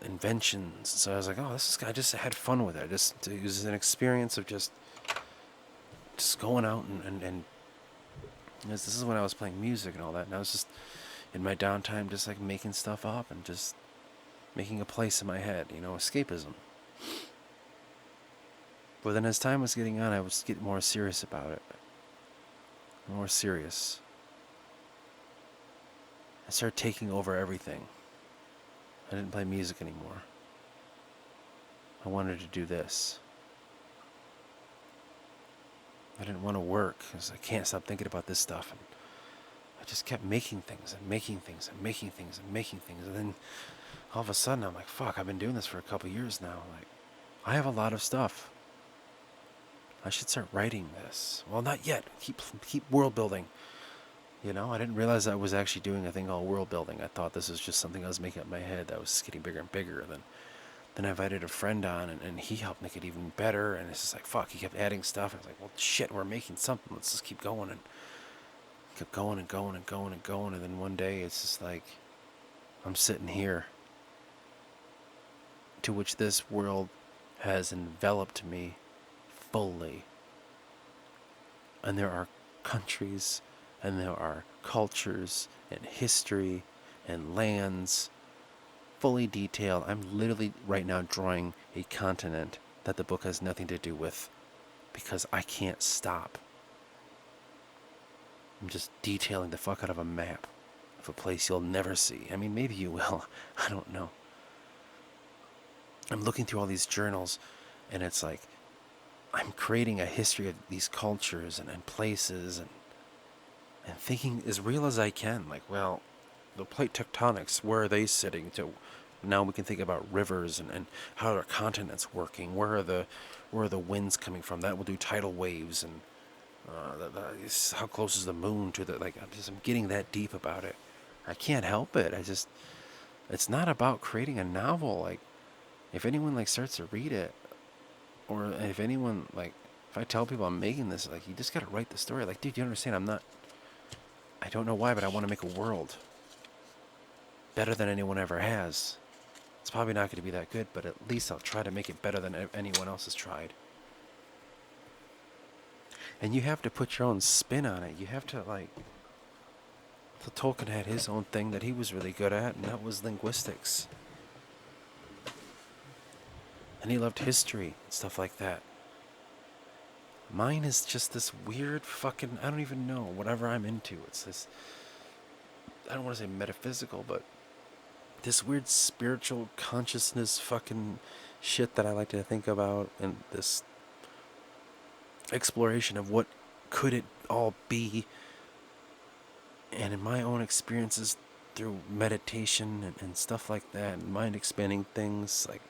inventions. So I was like, oh, I just had fun with it. It was an experience of just going out and this is when I was playing music and all that. And I was just, in my downtime, just like making stuff up and just making a place in my head, escapism. But then as time was getting on, I was getting more serious about it. More serious. I started taking over everything. I didn't play music anymore. I wanted to do this. I didn't want to work because I can't stop thinking about this stuff. And I just kept making things and making things and making things and making things. And then all of a sudden I'm like, fuck, I've been doing this for a couple years now. Like, I have a lot of stuff. I should start writing this. Well, not yet. Keep world building. I didn't realize I was actually doing a thing called world building. I thought this was just something I was making up in my head that was just getting bigger and bigger. Then I invited a friend on, and he helped make it even better. And it's just like, fuck, he kept adding stuff. I was like, well, shit, we're making something. Let's just keep going. And kept going and going and going and going. And then one day it's just like, I'm sitting here, to which this world has enveloped me fully. And there are countries, and there are cultures, and history, and lands, fully detailed. I'm literally right now drawing a continent that the book has nothing to do with, because I can't stop. I'm just detailing the fuck out of a map of a place you'll never see. I mean, maybe you will. I don't know. I'm looking through all these journals, and it's like, I'm creating a history of these cultures and places and thinking as real as I can. Like, well, the plate tectonics, where are they sitting? To now we can think about rivers and how are continents working. Where are the winds coming from? That will do tidal waves and how close is the moon to the, like, I'm getting that deep about it. I can't help it. It's not about creating a novel. Like, if anyone like starts to read it, or if anyone, like, if I tell people I'm making this, like, you just gotta write the story. Like, dude, you understand? I don't know why, but I want to make a world better than anyone ever has. It's probably not going to be that good, but at least I'll try to make it better than anyone else has tried. And you have to put your own spin on it. You have to, like... So Tolkien had his own thing that he was really good at, and that was linguistics. And he loved history and stuff like that. Mine is just this weird fucking... I don't even know. Whatever I'm into. It's this... I don't want to say metaphysical, but... this weird spiritual consciousness fucking shit that I like to think about, and this exploration of what could it all be. And in my own experiences through meditation and stuff like that, and mind expanding things, like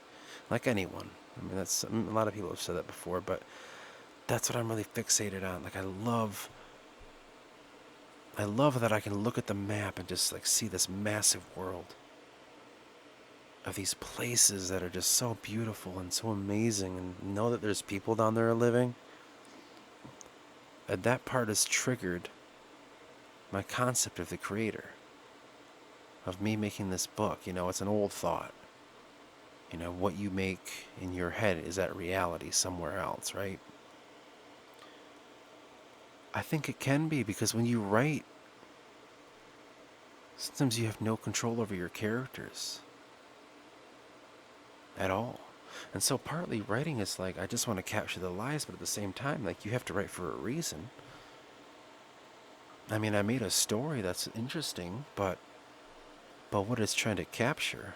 anyone. I mean, that's, a lot of people have said that before, but that's what I'm really fixated on. Like, I love that I can look at the map and just, like, see this massive world of these places that are just so beautiful and so amazing, and know that there's people down there living. And that part has triggered my concept of the creator. of me making this book. It's an old thought. What you make in your head is that reality somewhere else, right? I think it can be, because when you write, sometimes you have no control over your characters at all. And so partly writing is like, I just want to capture the lies, but at the same time, like, you have to write for a reason. I mean, I made a story that's interesting, but what it's trying to capture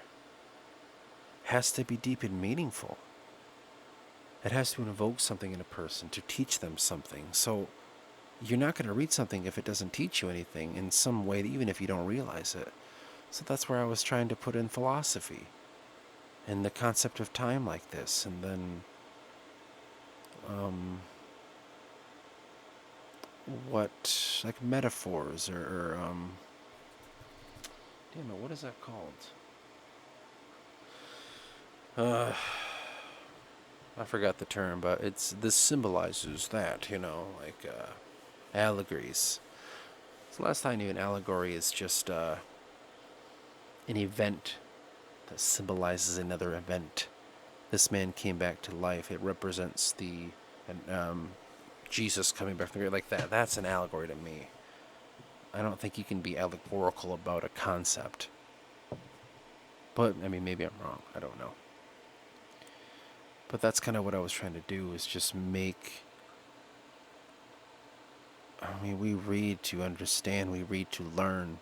has to be deep and meaningful. It has to invoke something in a person, to teach them something. So you're not going to read something if it doesn't teach you anything in some way, even if you don't realize it. So that's where I was trying to put in philosophy and the concept of time like this, and then what, like, metaphors, or damn it, what is that called? I forgot the term, but this symbolizes that, like allegories. So last time I knew, an allegory is just an event that symbolizes another event. This man came back to life. It represents the Jesus coming back from the grave, like that. That's an allegory to me. I don't think you can be allegorical about a concept. But, I mean, maybe I'm wrong. I don't know. But that's kind of what I was trying to do, is just make... I mean, we read to understand. We read to learn.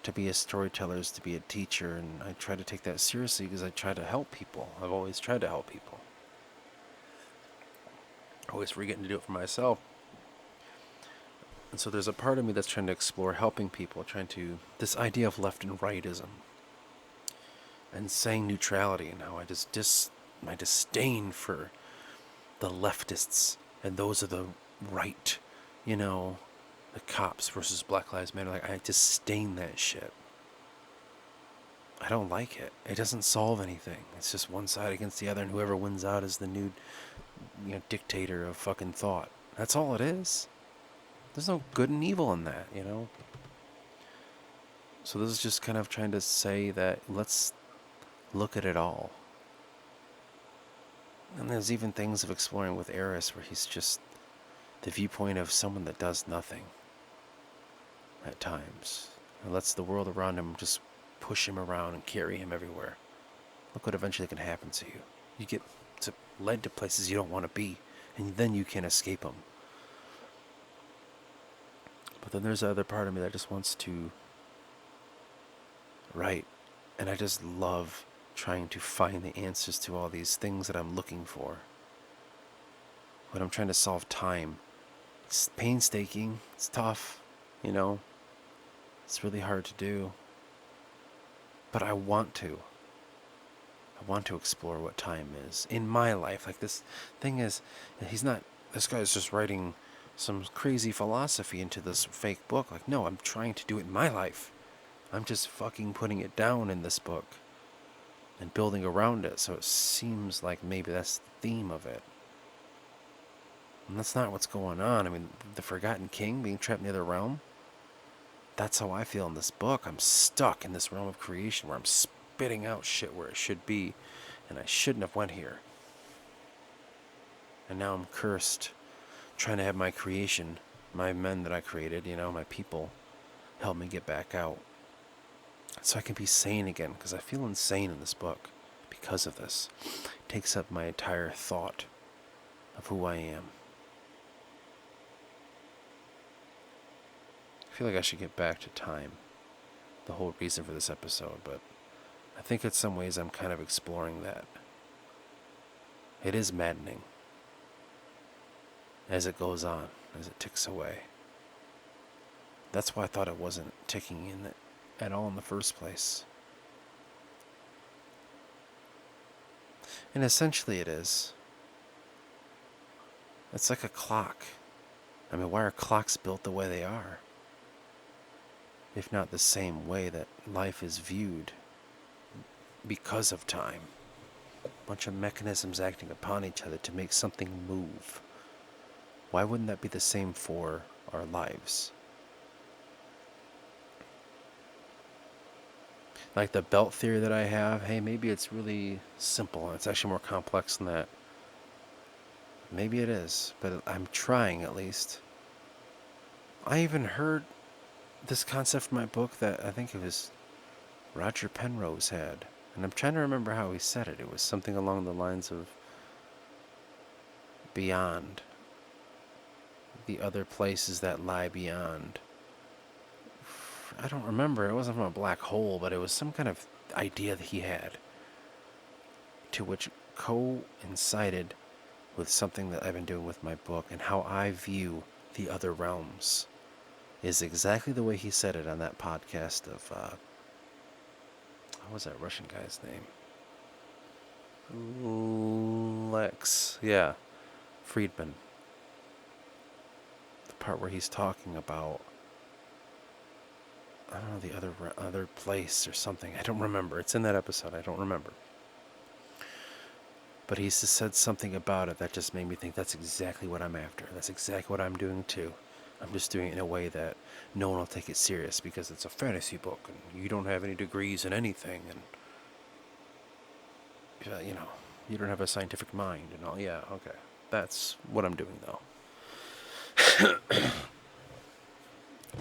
To be a storyteller is to be a teacher. And I try to take that seriously because I try to help people. I've always tried to help people. Always forgetting to do it for myself. And so there's a part of me that's trying to explore helping people, this idea of left and rightism, and saying neutrality, and how my disdain for the leftists and those of the right, the cops versus Black Lives Matter. Like, I disdain that shit. I don't like it. It doesn't solve anything. It's just one side against the other, and whoever wins out is the new, dictator of fucking thought. That's all it is. There's no good and evil in that, So this is just kind of trying to say that let's look at it all. And there's even things of exploring with Eris where he's just the viewpoint of someone that does nothing at times. And lets the world around him just push him around and carry him everywhere. Look what eventually can happen to you. You get led to places you don't want to be, and then you can't escape them. But then there's the other part of me that just wants to write. And I just love trying to find the answers to all these things that I'm looking for. When I'm trying to solve time, it's painstaking, it's tough, It's really hard to do. But I want to. I want to explore what time is in my life. Like, this thing is, this guy's just writing some crazy philosophy into this fake book. Like, no, I'm trying to do it in my life. I'm just fucking putting it down in this book and building around it, so it seems like maybe that's the theme of it. And that's not what's going on. I mean, the Forgotten King being trapped in the other realm, that's how I feel in this book. I'm stuck in this realm of creation where I'm spitting out shit where it should be, and I shouldn't have went here. And now I'm cursed, trying to have my creation, my men that I created, my people, help me get back out. So I can be sane again, because I feel insane in this book because of this. It takes up my entire thought of who I am. I feel like I should get back to time, the whole reason for this episode, but I think in some ways I'm kind of exploring that. It is maddening as it goes on, as it ticks away. That's why I thought it wasn't ticking in at all in the first place. And essentially it is. It's like a clock. I mean, why are clocks built the way they are? If not the same way that life is viewed because of time. A bunch of mechanisms acting upon each other to make something move. Why wouldn't that be the same for our lives? Like the belt theory that I have, hey, maybe it's really simple and it's actually more complex than that. Maybe it is, but I'm trying at least. I even heard this concept from my book that I think it was Roger Penrose had. And I'm trying to remember how he said it. It was something along the lines of beyond. The other places that lie beyond. I don't remember. It wasn't from a black hole, but it was some kind of idea that he had. To which coincided with something that I've been doing with my book and how I view the other realms. Is exactly the way he said it on that podcast of, what was that Russian guy's name? Lex. Yeah. Friedman. The part where he's talking about, I don't know, the other place or something. I don't remember. It's in that episode. I don't remember. But he just said something about it that just made me think that's exactly what I'm after. That's exactly what I'm doing too. I'm just doing it in a way that no one will take it serious because it's a fantasy book and you don't have any degrees in anything and you don't have a scientific mind and all. Yeah, okay. That's what I'm doing though.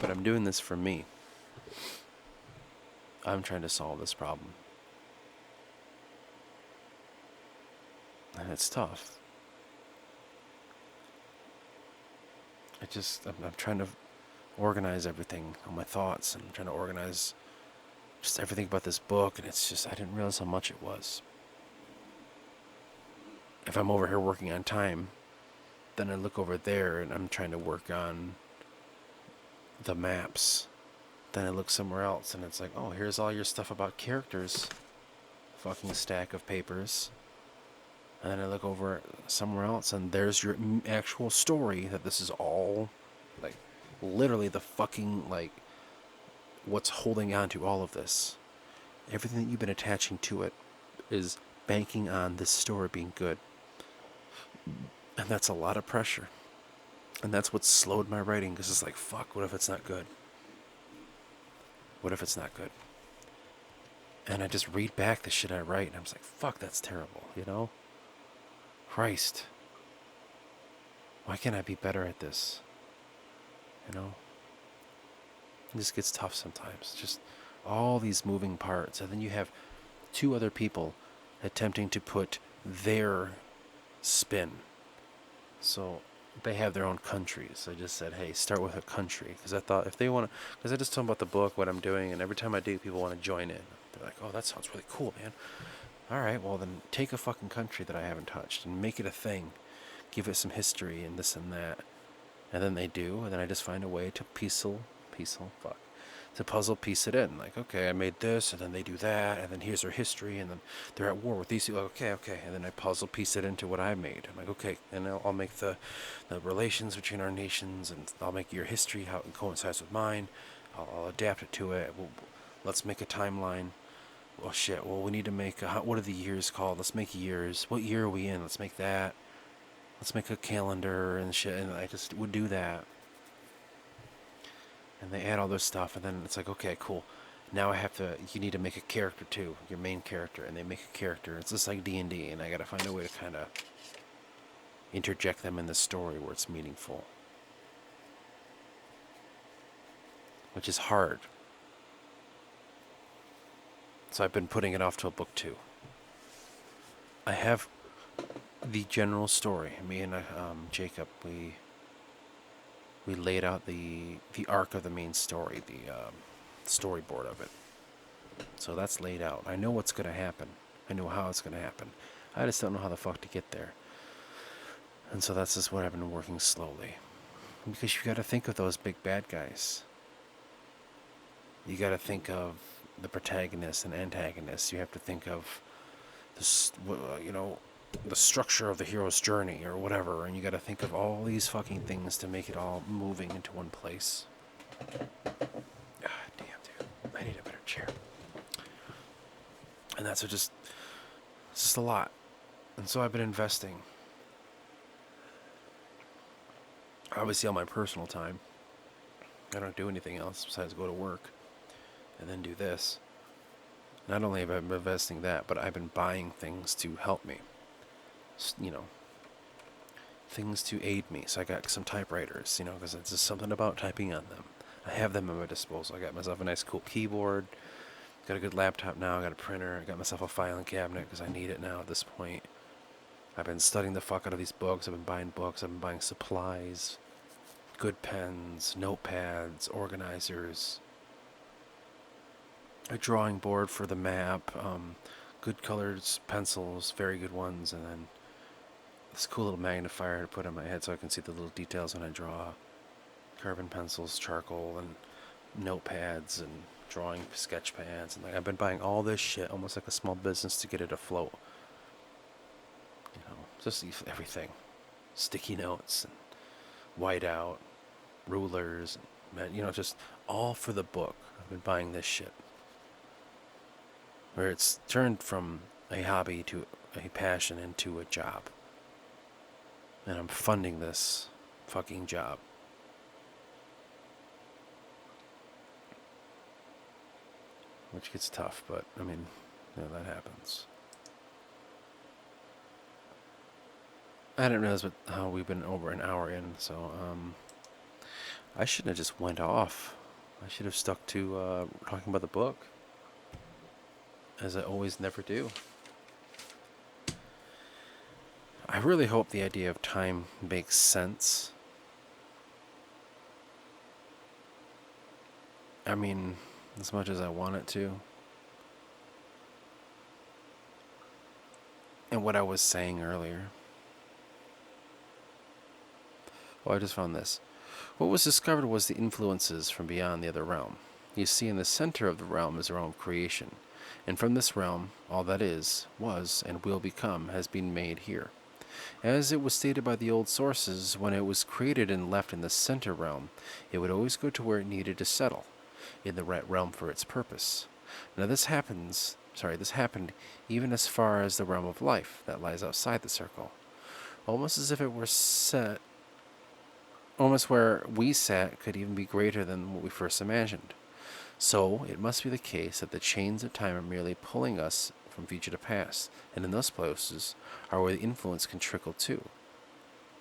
But I'm doing this for me. I'm trying to solve this problem. And it's tough. I'm trying to organize everything, all my thoughts, and I'm trying to organize just everything about this book, and it's just, I didn't realize how much it was. If I'm over here working on time, then I look over there and I'm trying to work on the maps. Then I look somewhere else and it's like, oh, here's all your stuff about characters. Fucking stack of papers. And then I look over somewhere else and there's your actual story that this is all, like, literally the fucking, like, what's holding on to all of this. Everything that you've been attaching to it is banking on this story being good. And that's a lot of pressure. And that's what slowed my writing, because it's like, fuck, what if it's not good? What if it's not good? And I just read back the shit I write, and I'm just like, fuck, that's terrible, you know? Christ. Why can't I be better at this? You know? It just gets tough sometimes. Just all these moving parts. And then you have two other people attempting to put their spin. So they have their own countries. I just said, hey, start with a country. Because I thought if they want to, because I just told them about the book, what I'm doing, and every time I do, people want to join in. They're like, oh, that sounds really cool, man. All right, well, then take a fucking country that I haven't touched and make it a thing. Give it some history and this and that. And then they do, and then I just find a way to to puzzle piece it in. Like, okay, I made this, and then they do that, and then here's their history, and then they're at war with these people. Okay, and then I puzzle piece it into what I made. I'm like, okay, and I'll make the relations between our nations, and I'll make your history, how it coincides with mine. I'll adapt it to it. Let's make a timeline. Well, shit, well, we need to make, what are the years called? Let's make years. What year are we in? Let's make that. Let's make a calendar and shit, and I just would do that. And they add all this stuff, and then it's like, okay, cool. Now you need to make a character too, your main character, and they make a character. It's just like D&D, and I gotta find a way to kind of interject them in the story where it's meaningful. Which is hard. So I've been putting it off to a book 2. I have the general story. Me and Jacob, we laid out the arc of the main story, the storyboard of it. So that's laid out. I know what's going to happen. I know how it's going to happen. I just don't know how the fuck to get there. And so that's just what I've been working slowly. Because you got to think of those big bad guys. You got to think of the protagonists and antagonists. You have to think of this, the structure of the hero's journey or whatever, and you got to think of all these fucking things to make it all moving into one place. God damn, dude. I need a better chair. And it's just a lot. And so I've been investing. Obviously, all my personal time. I don't do anything else besides go to work and then do this. Not only have I been investing that, but I've been buying things to help me. You know, things to aid me. So I got some typewriters, because it's just something about typing on them. I have them at my disposal. I got myself a nice cool keyboard. Got a good laptop now. I got a printer. I got myself a filing cabinet because I need it now at this point. I've been studying the fuck out of these books. I've been buying books. I've been buying supplies, good pens, notepads, organizers, a drawing board for the map, good colors, pencils, very good ones, and then this cool little magnifier to put on my head so I can see the little details when I draw. Carbon pencils, charcoal, and notepads, and drawing sketch pads, and I've been buying all this shit almost like a small business to get it afloat. Just everything, sticky notes and whiteout, rulers, and, just all for the book. I've been buying this shit, where it's turned from a hobby to a passion into a job, and I'm funding this fucking job. Which gets tough, but I mean, that happens. I didn't realize how we've been over an hour in, so I shouldn't have just went off. I should have stuck to talking about the book, as I always never do. I really hope the idea of time makes sense. I mean, as much as I want it to. And what I was saying earlier. Well, I just found this. What was discovered was the influences from beyond the other realm. You see, in the center of the realm is the realm of creation. And from this realm, all that is, was, and will become has been made here. As it was stated by the old sources, when it was created and left in the center realm, it would always go to where it needed to settle, in the right realm for its purpose. Now this happened even as far as the realm of life that lies outside the circle, almost as if it were set, almost where we sat could even be greater than what we first imagined. So it must be the case that the chains of time are merely pulling us from future to past, and in those places are where the influence can trickle to.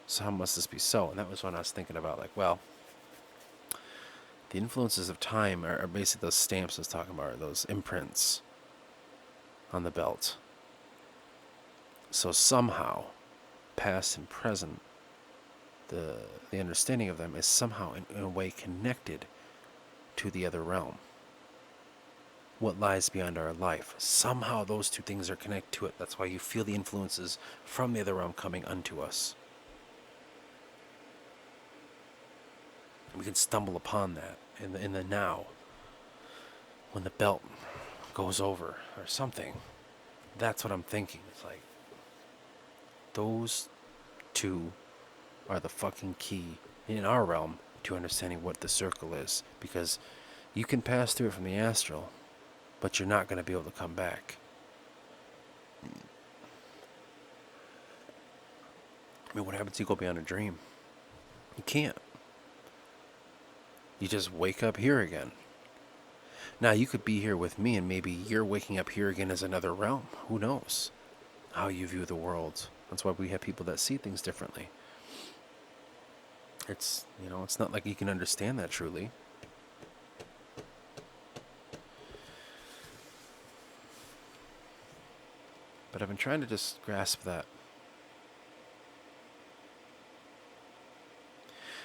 So how must this be so? And that was when I was thinking about, the influences of time are basically those stamps I was talking about, those imprints on the belt. So somehow, past and present, the understanding of them is somehow in a way connected to the other realm. What lies beyond our life. Somehow those two things are connected to it. That's why you feel the influences from the other realm coming unto us. We can stumble upon that in the now. When the belt goes over or something. That's what I'm thinking. It's like those two are the fucking key in our realm to understanding what the circle is. Because you can pass through it from the astral, but you're not going to be able to come back. I mean, what happens if you go beyond a dream? You can't. You just wake up here again. Now, you could be here with me, and maybe you're waking up here again as another realm. Who knows how you view the world? That's why we have people that see things differently. It's not like you can understand that truly. But I've been trying to just grasp that.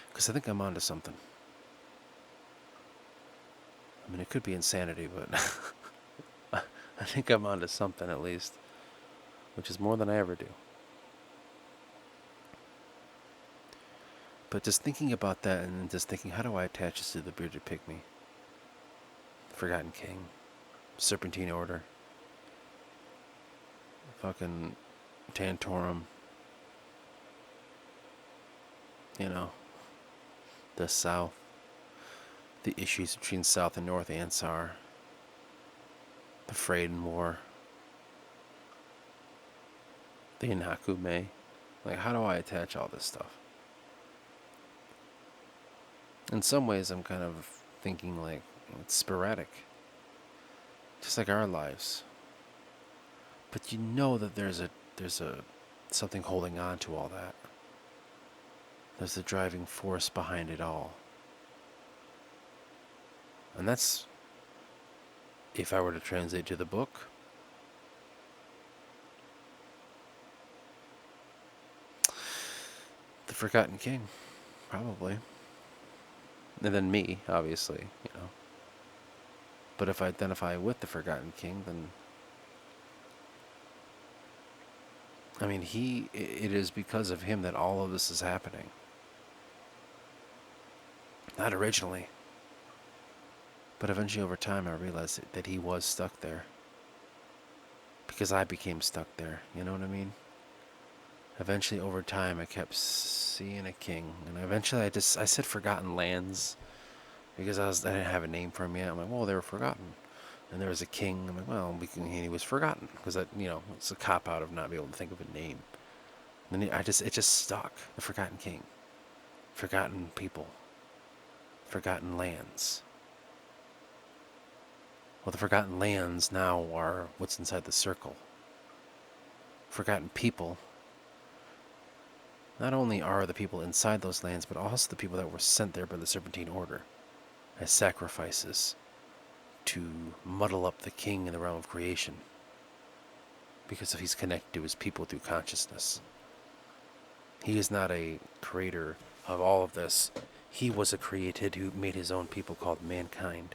Because I think I'm onto something. I mean, it could be insanity, but I think I'm onto something at least. Which is more than I ever do. But just thinking about that and just thinking, how do I attach this to the bearded pygmy? Forgotten King. Serpentine Order. Fucking Tantorum. The South. The issues between South and North Ansar. The Freyden War. The Inakume. How do I attach all this stuff? In some ways, I'm kind of thinking it's sporadic. just like our lives. But you know that there's a something holding on to all that. There's the driving force behind it all. And that's, if I were to translate to the book, the Forgotten King, probably. And then me, obviously, you know. But if I identify with the Forgotten King, then I mean, it is because of him that all of this is happening. Not originally, but eventually over time I realized that he was stuck there. Because I became stuck there, you know what I mean? Eventually over time I kept seeing a king, and eventually I said Forgotten Lands because I didn't have a name for him yet. I'm like, well, they were forgotten. And there was a king. I'm like, well, he was forgotten because it's a cop out of not being able to think of a name. And then it just stuck. The Forgotten King, forgotten people, forgotten lands. Well, the forgotten lands now are what's inside the circle. Forgotten people not only are the people inside those lands, but also the people that were sent there by the Serpentine Order as sacrifices to muddle up the king in the realm of creation, because he's connected to his people through consciousness. He is not a creator of all of this. He was a created who made his own people called mankind.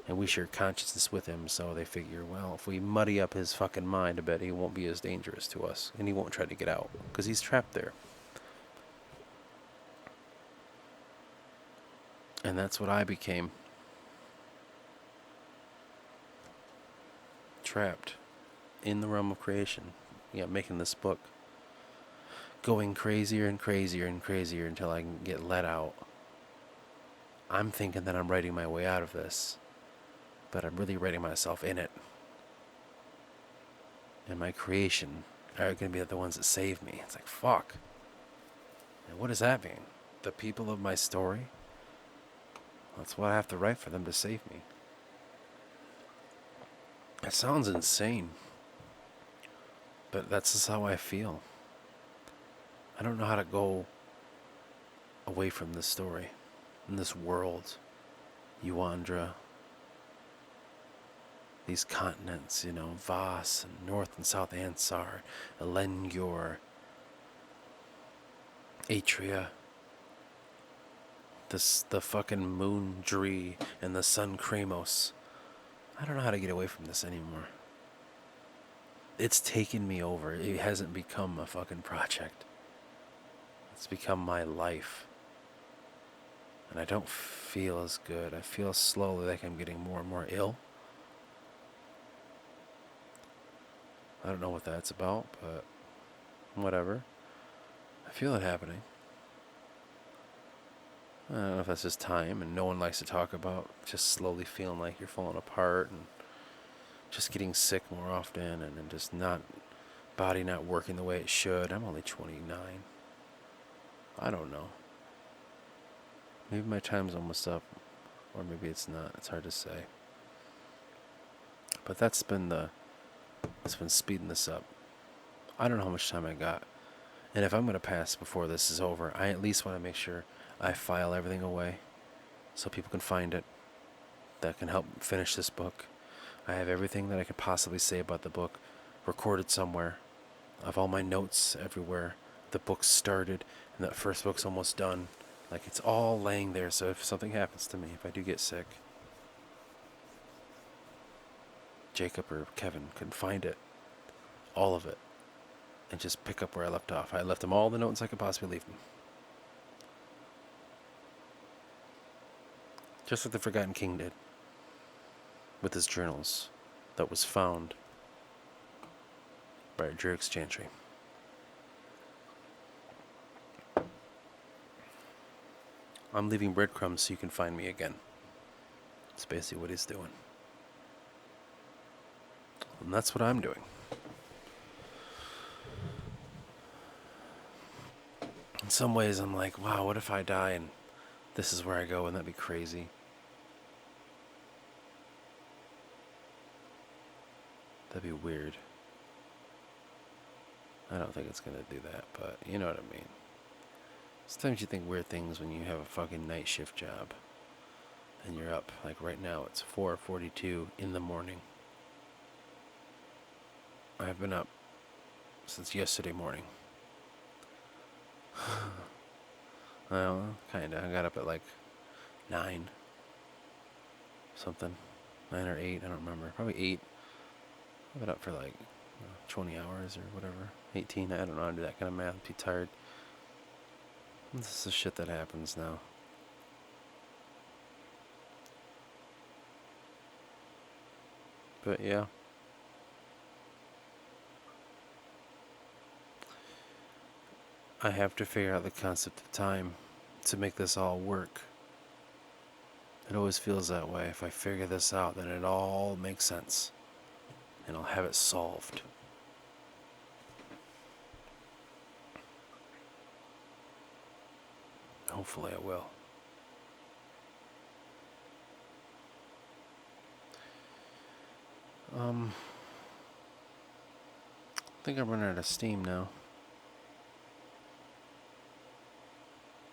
And we share consciousness with him, so they figure, well, if we muddy up his fucking mind a bit, he won't be as dangerous to us, and he won't try to get out, because he's trapped there. And that's what I became. Trapped in the realm of creation. Yeah, making this book. Going crazier and crazier and crazier until I can get let out. I'm thinking that I'm writing my way out of this, but I'm really writing myself in it. And my creation are going to be the ones that save me. It's like, fuck. And what does that mean? The people of my story? That's what I have to write for them to save me. It sounds insane, but that's just how I feel. I don't know how to go away from this story, in this world, Yuandra, these continents, Voss and North and South Ansar, Elengor, Atria, the fucking moon Dree, and the sun Kramos. I don't know how to get away from this anymore. It's taken me over. It hasn't become a fucking project. It's become my life. And I don't feel as good. I feel slowly like I'm getting more and more ill. I don't know what that's about, but whatever. I feel it happening. I don't know if that's just time, and no one likes to talk about just slowly feeling like you're falling apart and just getting sick more often, and just body not working the way it should. I'm only 29. I don't know. Maybe my time's almost up, or maybe it's not. It's hard to say. But it's been speeding this up. I don't know how much time I got. And if I'm going to pass before this is over, I at least want to make sure I file everything away so people can find it. That can help finish this book. I have everything that I could possibly say about the book recorded somewhere. I have all my notes everywhere. The book started, and that first book's almost done. Like, it's all laying there, so if something happens to me, if I do get sick, Jacob or Kevin can find it, all of it, and just pick up where I left off. I left them all the notes I could possibly leave them. Just like the Forgotten King did with his journals that was found by Jurik's Chantry. I'm leaving breadcrumbs so you can find me again. That's basically what he's doing. And that's what I'm doing. In some ways, I'm like, wow, what if I die and this is where I go? Wouldn't that be crazy? That'd be weird. I don't think it's gonna do that, but you know what I mean. Sometimes you think weird things when you have a fucking night shift job. And you're up. Like right now, it's 4:42 in the morning. I've been up since yesterday morning. Well, kinda. I got up at like 9. Something. 9 or 8, I don't remember. Probably 8. I've been up for like 20 hours or whatever. 18, I don't know how to do that kind of math. I'm too tired. This is the shit that happens now. But yeah. I have to figure out the concept of time to make this all work. It always feels that way. If I figure this out, then it all makes sense. And I'll have it solved. Hopefully I will. I think I'm running out of steam now.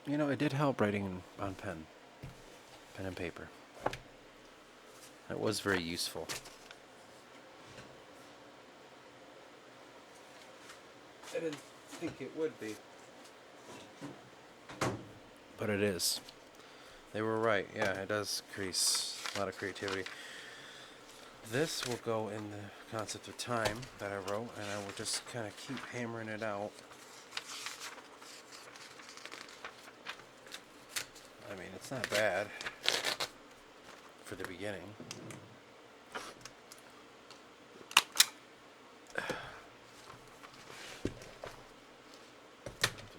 You know, it did help writing on pen and paper. It was very useful. I didn't think it would be. But it is. They were right. Yeah, it does increase a lot of creativity. This will go in the concept of time that I wrote, and I will just kind of keep hammering it out. I mean, it's not bad for the beginning.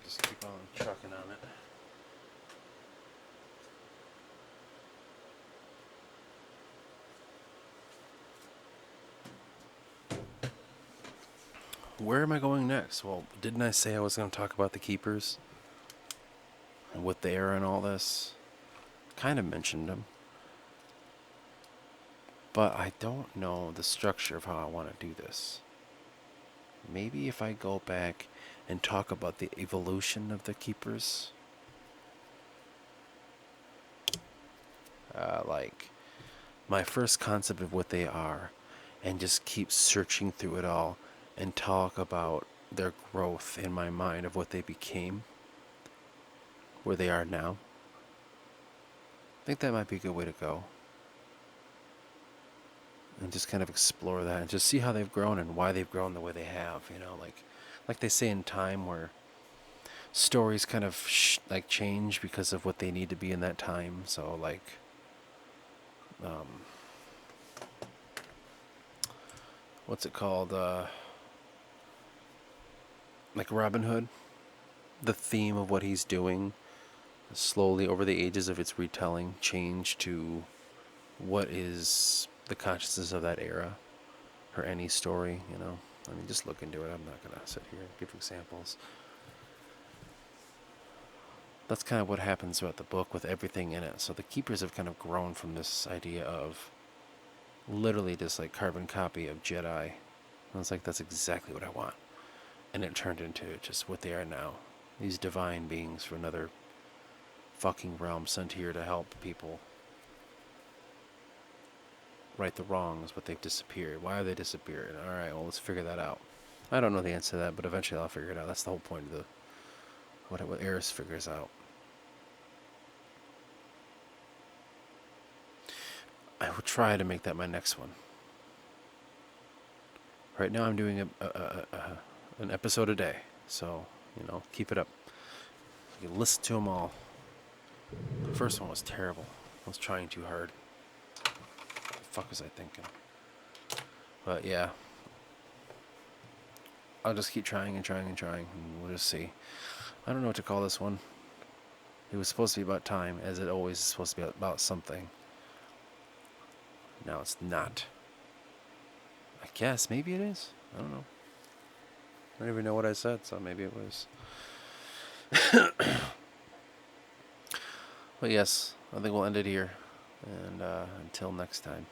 Just keep on trucking on it. Where am I going next? Well, didn't I say I was going to talk about the keepers? And what they are and all this? Kind of mentioned them. But I don't know the structure of how I want to do this. Maybe if I go back and talk about the evolution of the keepers. Like my first concept of what they are, and just keep searching through it all and talk about their growth in my mind of what they became, where they are now. I think that might be a good way to go. And just kind of explore that and just see how they've grown and why they've grown the way they have, you know, like they say in time, where stories kind of like change because of what they need to be in that time. So like what's it called, like Robin Hood, the theme of what he's doing slowly over the ages of its retelling change to what is the consciousness of that era, or any story, you know. I mean, just look into it. I'm not going to sit here and give examples. That's kind of what happens throughout the book with everything in it. So the keepers have kind of grown from this idea of literally just like carbon copy of Jedi. And it's like, that's exactly what I want. And it turned into just what they are now. These divine beings from another fucking realm sent here to help people right the wrongs, but they've disappeared. Why are they disappeared? Alright, well, let's figure that out. I don't know the answer to that, but eventually I'll figure it out. That's the whole point of what Eris figures out. I will try to make that my next one. Right now I'm doing an episode a day, so, you know, keep it up. You can listen to them all. The first one was terrible. I was trying too hard. What the fuck was I thinking? But yeah, I'll just keep trying and trying and trying, and we'll just see. I don't know what to call this one. It was supposed to be about time, as it always is supposed to be about something. Now it's not. I guess maybe it is. I don't know. I don't even know what I said, so maybe it was. But yes, I think we'll end it here. And until next time.